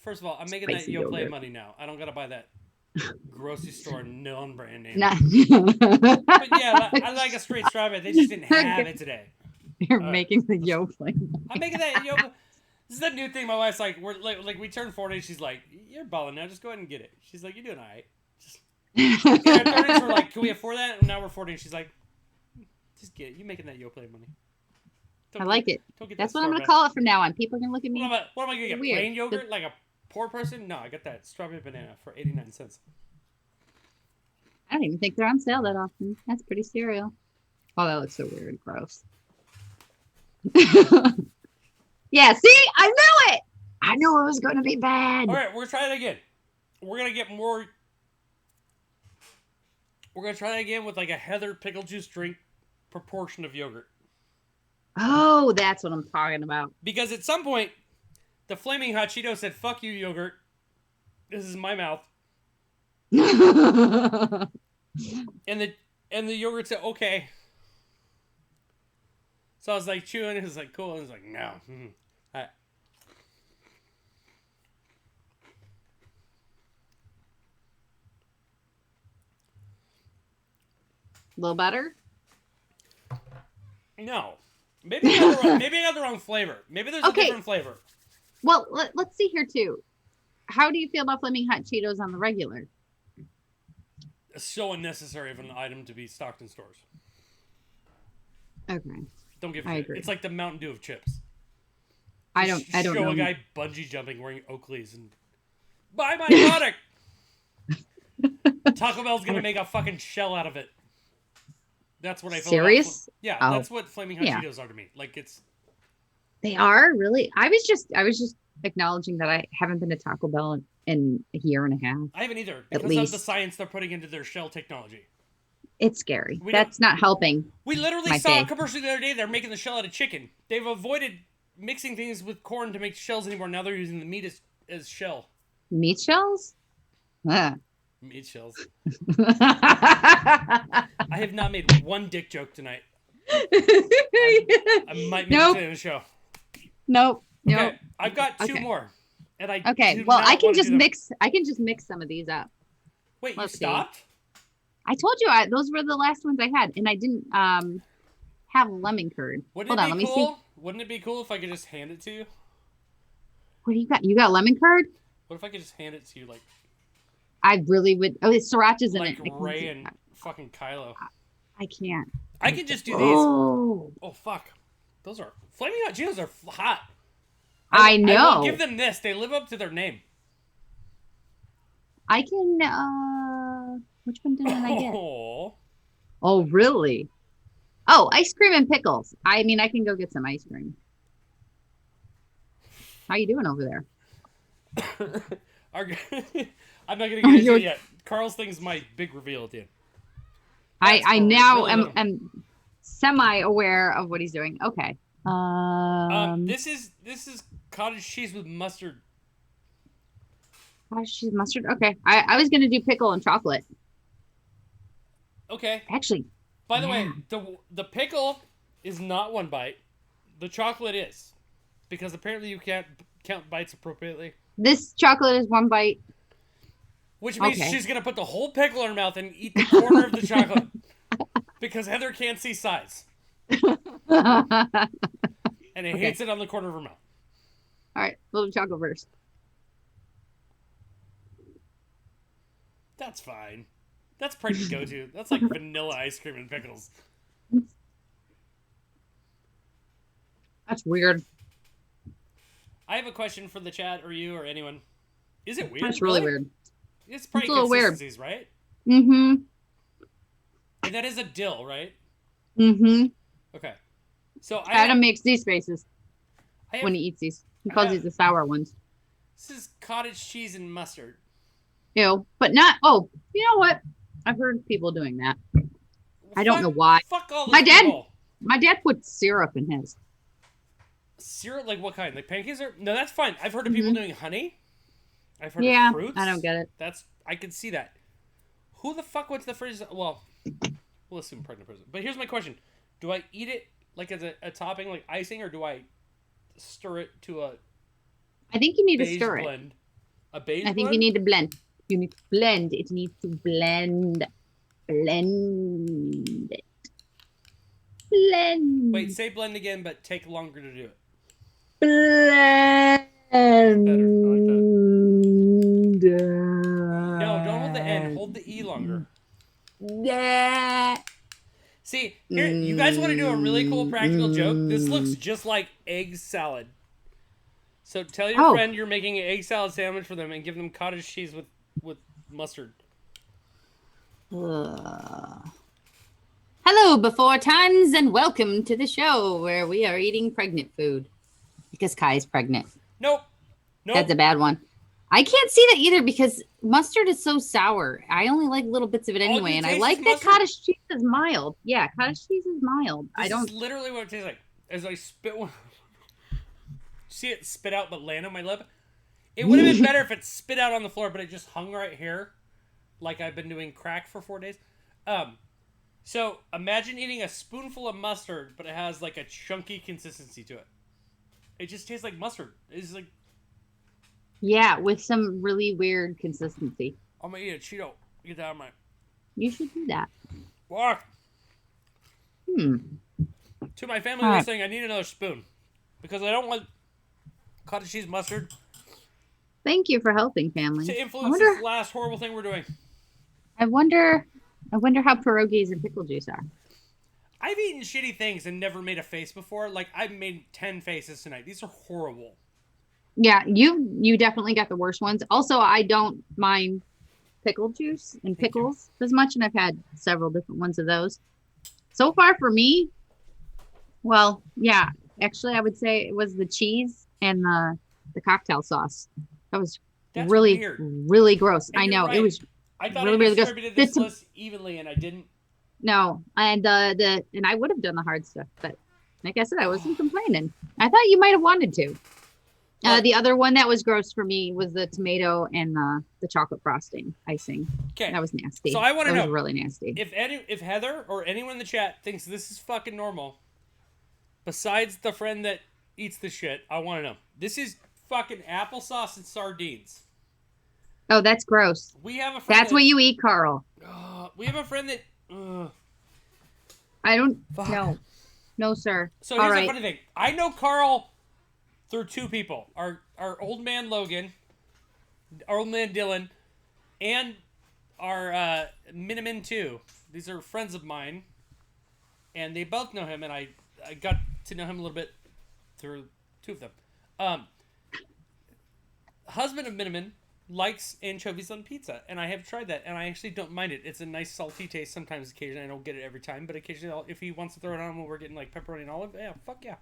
First of all, I'm making Spicy that Yoplait yogurt. money now. I don't gotta buy that grocery store non-brand name. Nah. But yeah, I like a straight strawberry. They just didn't have it today. You're making the Yoplait. I'm making that Yoplait. This is the new thing. My wife's like, we're like we turned 40. She's like, you're balling now. Just go ahead and get it. She's like, you're doing all right. Just in our 30s, we're like, can we afford that? And now we're 40. And she's like, just get it. You making that Yoplait money? I like it. Don't get That's that what I'm store gonna brand. call it from now on. People are gonna look at me. What am I gonna get? Weird. Plain yogurt like a poor person? No, I got that strawberry banana for 89 cents. I don't even think they're on sale that often. That's pretty cereal. Oh, that looks so weird and gross. Yeah, see? I knew it! I knew it was going to be bad. All right, we're going to try it again. We're going to get more... We're going to try it again with like a Heather pickle juice drink proportion of yogurt. Oh, that's what I'm talking about. Because at some point, the Flaming Hot Cheeto said, fuck you, yogurt. This is my mouth. And the yogurt said, okay. So I was like chewing, it was like cool, and it was like, no. A little better? No. Maybe I got the wrong flavor. Maybe there's a different flavor. Well, let's see here too. How do you feel about Flaming Hot Cheetos on the regular? It's so unnecessary of an item to be stocked in stores. Okay. Don't give a I shit. agree. It's like the Mountain Dew of chips. I don't Show know. a guy bungee jumping wearing Oakleys and buy my product. Taco Bell's gonna make a fucking shell out of it. That's what I feel. Serious? Yeah, Oh. that's what Flaming Hot Yeah. Cheetos are to me. Like it's. They are really. I was just acknowledging that I haven't been to Taco Bell in a year and a half. I haven't either At because of least. the science they're putting into their shell technology. It's scary. We That's not helping. We literally My saw a faith. commercial the other day. They're making the shell out of chicken. They've avoided mixing things with corn to make shells anymore. Now they're using the meat as shell. Meat shells? Ah. Meat shells. I have not made one dick joke tonight. I might make it in the show. Nope. Okay, I've got two Okay. more. And I Okay. do Well, not I can wanna just do them. mix. I can just mix some of these up. Wait, Let's you see. stopped? I told you those were the last ones I had, and I didn't have lemon curd. Wouldn't Hold it on, be let me see. cool? Wouldn't it be cool if I could just hand it to you? What do you got? You got lemon curd? What if I could just hand it to you like I really would. Oh, it's sriracha's in like it. I can Ray do and that. fucking Kylo? I can't. I could just do these. Oh, Oh fuck, those are Flaming Hot Cheetos are hot. I I know. will give them this. They live up to their name. I can. Which one didn't I get? Oh, Oh, really? Oh, ice cream and pickles. I mean, I can go get some ice cream. How you doing over there? I'm not gonna get into it yet. Carl's thing's my big reveal at the end. I cool. now Really little. am semi-aware of what he's doing. Okay. This is cottage cheese with mustard. Cottage cheese mustard. Okay. I was gonna do pickle and chocolate. Okay. Actually, By the way, yeah. the pickle is not one bite. The chocolate is, because apparently you can't count bites appropriately. This chocolate is one bite. Which means Okay. she's gonna put the whole pickle in her mouth and eat the corner of the chocolate, because Heather can't see size All and it hates it on the corner of her mouth. right, little chocolate first. That's fine. That's pregnant go-to. That's like vanilla ice cream and pickles. That's weird. I have a question for the chat or you or anyone. Is it weird? That's really weird. It's probably It's a little weird. consistencies, right? Mm-hmm. And that is a dill, right? Mm-hmm. Okay. So Adam makes these faces I have, when he eats these. He calls have- these the sour ones. this is cottage cheese and mustard. Ew. But not. Oh, you know what? I've heard people doing that. I don't know why. Fuck all My those dad- people. My dad puts syrup in his. Syrup, like what kind? Like pancakes? No, that's fine. I've heard of people doing honey. I've heard Yeah, of fruits. I don't get it. I can see that. Who the fuck went to the fridge? Well, we'll assume pregnant person. But here's my question: do I eat it like as a topping, like icing, or do I stir it to a I think you need to beige stir blend? A beige it. I think blend? you need to blend. You need to blend. It needs to blend. Blend it. Blend. Wait, say blend again, but take longer to do it. Blend. No, don't hold the N. Hold the E longer. Yeah. See, here, you guys want to do a really cool practical joke? This looks just like egg salad. So tell your friend you're making an egg salad sandwich for them and give them cottage cheese with mustard. Hello, before times, and welcome to the show where we are eating pregnant food. Because Kai is pregnant. Nope. That's a bad one. I can't see that either because mustard is so sour. I only like little bits of it anyway, and I like that cottage cheese is mild. Yeah, cottage cheese is mild. This is literally what it tastes like. As I spit one, see it spit out but land on my lip. It would have been better if it spit out on the floor, but it just hung right here, like I've been doing crack for 4 days. So imagine eating a spoonful of mustard, but it has like a chunky consistency to it. It just tastes like mustard. It's like, yeah, with some really weird consistency. I'm gonna eat a Cheeto. Get that out of my. You should do that. Walk. To my family listening, I need another spoon because I don't want cottage cheese mustard Thank you for helping, family. to influence this last horrible thing we're doing. I wonder how pierogies and pickle juice are. I've eaten shitty things and never made a face before. Like, I've made 10 faces tonight. These are horrible. Yeah, you definitely got the worst ones. Also, I don't mind pickle juice and pickles as much, and I've had several different ones of those. So far for me, well, yeah, actually I would say it was the cheese and the cocktail sauce. That was That's really weird. really gross. And I know right. it was. I thought really, I really distributed this list evenly, and I didn't. No, and and I would have done the hard stuff, but like I said, I wasn't complaining. I thought you might have wanted to. The other one that was gross for me was the tomato and the chocolate frosting icing. Okay, that was nasty. So I want to know, really nasty. If Heather or anyone in the chat thinks this is fucking normal, besides the friend that eats the shit, I want to know. This is fucking applesauce and sardines. Oh, that's gross. We have a friend. That's what you eat, Carl. We have a friend that. I don't. Fuck. No, sir. So here's the funny thing. I know Carl through two people: our old man Logan, our old man Dylan, and our Miniman 2. These are friends of mine, and they both know him, and I got to know him a little bit through two of them. Husband of Miniman likes anchovies on pizza, and I have tried that, and I actually don't mind it. It's a nice salty taste sometimes. Occasionally, I don't get it every time, but occasionally, if he wants to throw it on when we're getting like pepperoni and olive, yeah, fuck yeah.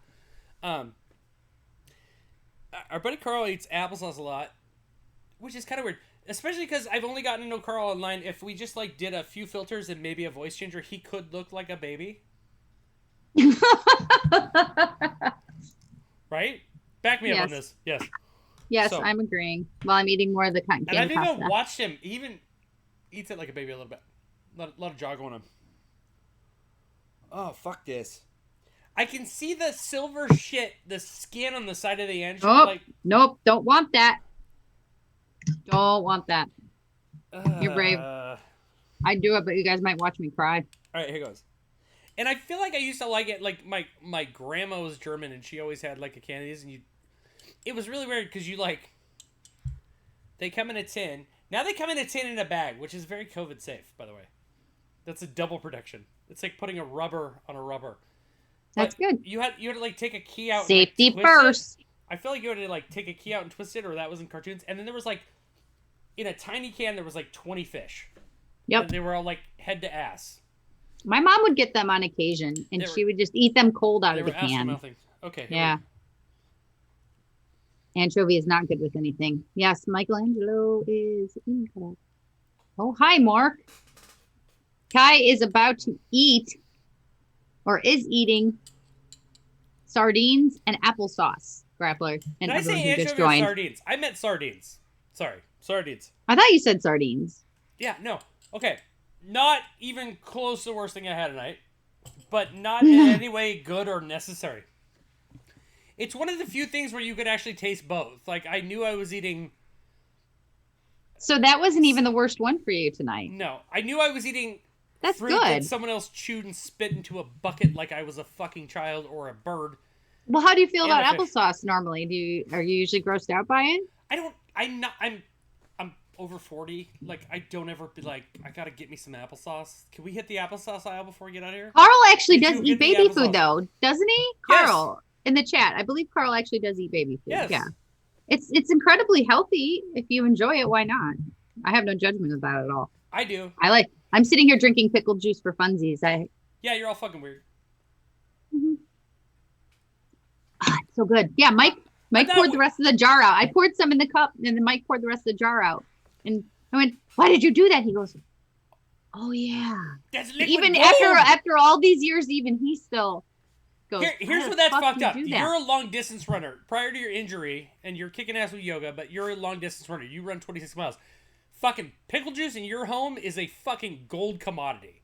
Our buddy Carl eats applesauce a lot, which is kind of weird, especially because I've only gotten to know Carl online. If we just like did a few filters and maybe a voice changer, he could look like a baby. Right? Back me up on this. Yes. Yes, So, I'm agreeing. Well, I'm eating more of the cotton and I've candy pasta. even watched him. He even eats it like a baby a little bit. A lot of jog on him. Oh, fuck this. I can see the silver shit, the skin on the side of the engine. Oh, nope. Don't want that. Don't want that. You're brave. I'd do it, but you guys might watch me cry. All right, here goes. And I feel like I used to like it. Like, my grandma was German, and she always had, like, a can of these, and it was really weird because they come in a tin. Now they come in a tin in a bag, which is very COVID safe, by the way. That's a double protection. It's like putting a rubber on a rubber. That's good. You had to like take a key out. Safety and, like, twist first. it. I feel like you had to like take a key out and twist it, or that was in cartoons. And then there was like, in a tiny can, there was like 20 fish. Yep. And they were all like head to ass. My mom would get them on occasion, and she would just eat them cold out of the can. Okay. Yeah. Anchovy is not good with anything. Yes, Michelangelo is incorrect. Oh, hi, Mark. Kai is about to eat, or is eating, sardines and applesauce. Grappler and Did I everyone say who just anchovy or joined. sardines? I meant sardines. Sorry, sardines. I thought you said sardines. Yeah, no. Okay. Not even close to the worst thing I had tonight, but not in any way good or necessary. It's one of the few things where you could actually taste both. Like, I knew I was eating... So that wasn't even the worst one for you tonight. No. I knew I was eating That's fruit that good. someone else chewed and spit into a bucket like I was a fucking child or a bird. Well, how do you feel And about a fish. applesauce normally? Are you usually grossed out by it? I'm over 40. Like, I don't ever be like, I gotta get me some applesauce. Can we hit the applesauce aisle before we get out of here? Carl actually Did does you eat get the baby applesauce? food though, doesn't he? Yes. Carl in the chat. I believe Carl actually does eat baby food. Yes. Yeah. It's incredibly healthy. If you enjoy it, why not? I have no judgment of that at all. I do. I'm sitting here drinking pickle juice for funsies. Yeah, you're all fucking weird. It's so good. Yeah, Mike poured the rest of the jar out. I poured some in the cup, and then Mike poured the rest of the jar out. And I went, "Why did you do that?" He goes, "Oh yeah." That's liquid Even gold. after all these years, even he still goes. Here's "Why where the that's fuck fucked you up. do that?" You're a long distance runner. Prior to your injury, and you're kicking ass with yoga, but you're a long distance runner. You run 26 miles. Fucking pickle juice in your home is a fucking gold commodity.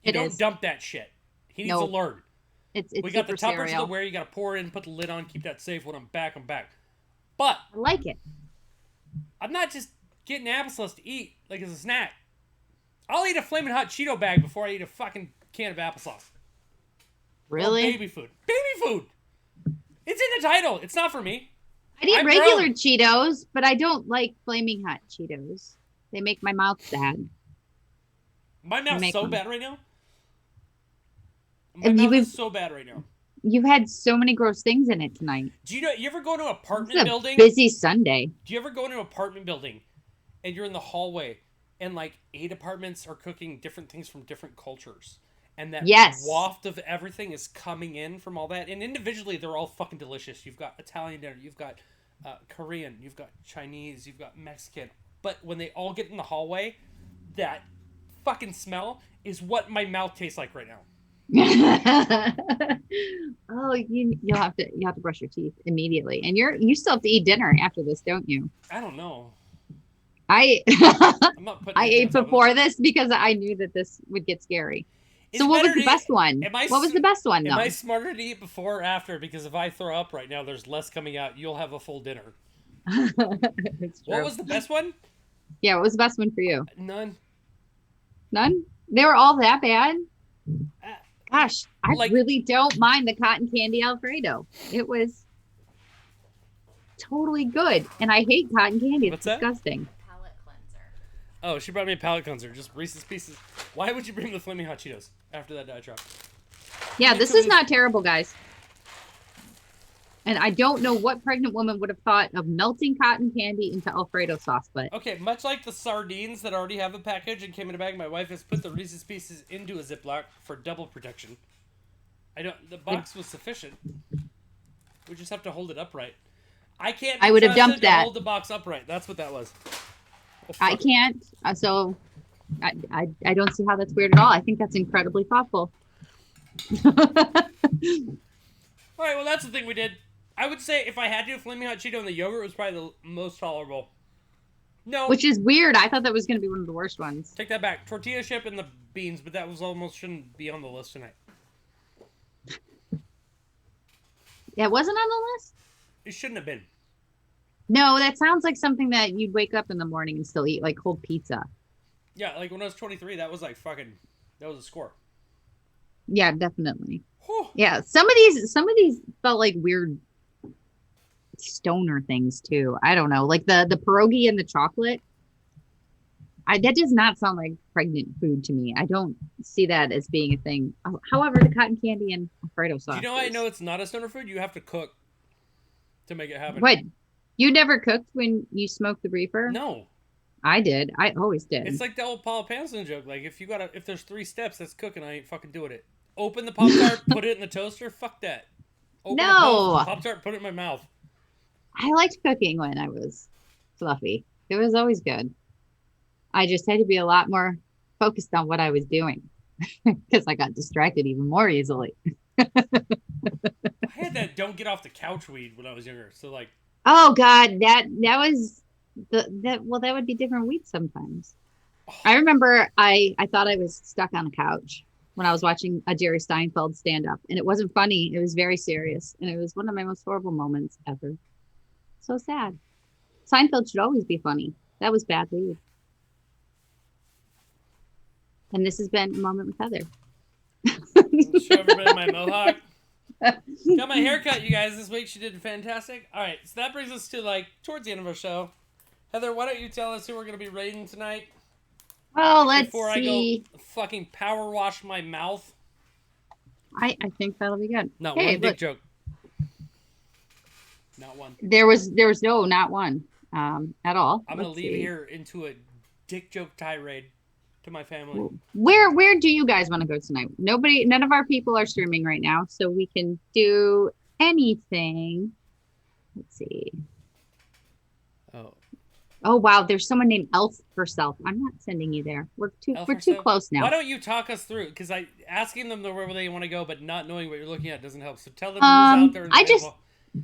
You It don't is. dump that shit. He needs to Nope. learn. It's We got the super Tupperware to cereal. where you got to pour it in, put the lid on, keep that safe. When I'm back, I'm back. But I like it. I'm not just getting applesauce to eat like as a snack. I'll eat a flaming hot Cheeto bag before I eat a fucking can of applesauce. Or Really? baby food. Baby food. It's in the title. It's not for me. I eat I'm regular grown. Cheetos, but I don't like flaming hot Cheetos. They make my mouth sad. My mouth's Make so them. bad right now. My And mouth you've- is so bad right now. You've had so many gross things in it tonight. Do you ever go to an It's apartment a building? busy Sunday. Do you ever go into an apartment building and you're in the hallway and like 8 apartments are cooking different things from different cultures? And that Yes. waft of everything is coming in from all that. And individually, they're all fucking delicious. You've got Italian dinner, you've got Korean, you've got Chinese, you've got Mexican. But when they all get in the hallway, that fucking smell is what my mouth tastes like right now. Oh, you'll have to brush your teeth immediately, and you still have to eat dinner after this, don't you? I don't know. I I'm not putting I anything ate on top of before this because I knew that this would get scary. It's So what was better the to- best one? am I What was s- the best one Am though? I smarter to eat before or after? Because if I throw up right now, there's less coming out. You'll have a full dinner. It's What true. was the best one? Yeah, what was the best one for you? None. None? They were all that bad? Uh, Gosh, I like- really don't mind the cotton candy Alfredo. It was totally good. And I hate cotton candy. It's What's that? disgusting. Palate cleanser. Oh, she brought me a palate cleanser. Just Reese's Pieces. Why would you bring the Flaming Hot Cheetos after that diatribe? Yeah, Me this too. is not terrible, guys. And I don't know what pregnant woman would have thought of melting cotton candy into Alfredo sauce, but Okay, much like the sardines that already have a package and came in a bag, my wife has put the Reese's Pieces into a Ziploc for double protection. The box was sufficient. We just have to hold it upright. I can't. be I would have trusted dumped to that. Hold the box upright. That's what that was. Oh, I fuck. can't. So I don't see how that's weird at all. I think that's incredibly thoughtful. All right, well, that's the thing we did. I would say if I had to, Flaming Hot Cheeto and the yogurt was probably the most tolerable. No, Which is weird. I thought that was going to be one of the worst ones. take that back. Tortilla chip and the beans, but that was almost shouldn't be on the list tonight. It wasn't on the list? It shouldn't have been. No, that sounds like something that you'd wake up in the morning and still eat, like cold pizza. Yeah, like when I was 23, that was like fucking, that was a score. Yeah, definitely. Whew. Yeah, some of these felt like weird stoner things too. I don't know, like the pierogi and the chocolate. That does not sound like pregnant food to me. I don't see that as being a thing. However, the cotton candy and Alfredo sauce. Do you know I is- know it's not a stoner food? You have to cook to make it happen. What? You never cooked when you smoked the reefer? No. I did. I always did. It's like the old Paula Panson joke. Like, if there's 3 steps that's cooking, I ain't fucking doing it. Open the Pop-Tart, put it in the toaster, fuck that. Open the No. Pop-Tart, put it in my mouth. I liked cooking when I was fluffy. It was always good. I just had to be a lot more focused on what I was doing. because I got distracted even more easily. I had that "don't get off the couch" weed when I was younger. So like, Oh God, that was that would be different weeks sometimes. I remember I thought I was stuck on a couch when I was watching a Jerry Steinfeld stand up, and it wasn't funny. It was very serious, and it was one of my most horrible moments ever. So sad. Seinfeld should always be funny. That was bad weed. And this has been a moment with Heather. show everybody my mohawk. Got my haircut, you guys, this week. She did fantastic. All right, so that brings us to like towards the end of our show. Heather, why don't you tell us who we're going to be rating tonight? Well, let's Before see. I go fucking power wash my mouth. I think that'll be good. Not Hey, one dick look, joke. Not one. there was no not one at all. I'm going to Let's leave see. here into a dick joke tirade to my family. Where do you guys want to go tonight? None of our people are streaming right now, so we can do anything. Let's see. Oh. Oh wow, there's someone named Elf herself. I'm not sending you there. We're too close now. Why don't you talk us through? Because asking them where they want to go, but not knowing what you're looking at doesn't help. So tell them who's out there.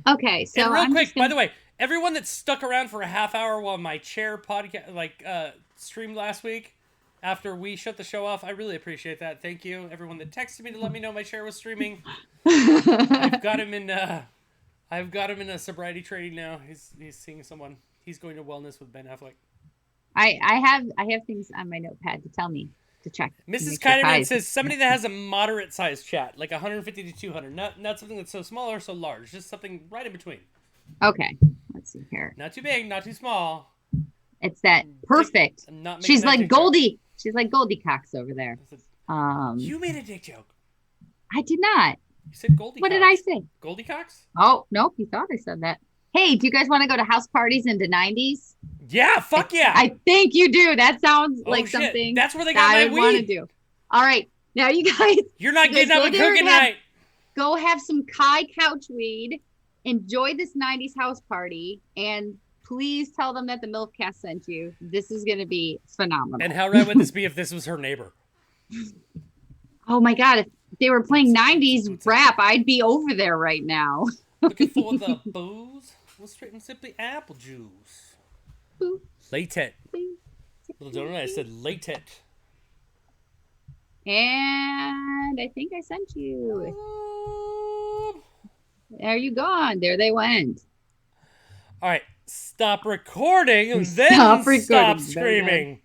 Okay. So and real I'm quick, by the way, everyone that stuck around for a half hour while my chair podcast streamed last week, after we shut the show off, I really appreciate that. Thank you, everyone that texted me to let me know my chair was streaming. I've got him in a sobriety training now. He's seeing someone. He's going to wellness with Ben Affleck. I have things on my notepad to tell me to check. Mrs. Kiderman says somebody that has a moderate sized chat, like 150 to 200, not something that's so small or so large, just something right in between. Okay, let's see here. Not too big, not too small. It's that perfect. She's like Goldie. She's like Goldie Cox over there. You made a dick joke. I did not. You said Goldie. What did I say? Goldie Cox? Oh nope, you thought I said that. Hey, do you guys want to go to house parties in the 90s? Yeah, fuck yeah. I think you do. That sounds like shit. something That's where they got my I would want to weed. do. All right, now you guys. You're not getting up and cooking tonight. Go have some Kai couch weed. Enjoy this 90s house party, and please tell them that the MILFcast sent you. This is going to be phenomenal. And how rad would this be if this was her neighbor? Oh my God, if they were playing 90s rap, I'd be over there right now. Looking for the booze? Well, straight and simply apple juice. Latent. Little donut, I said latent. And I think I sent you. There you gone. There they went. All right. Stop recording, then stop screaming.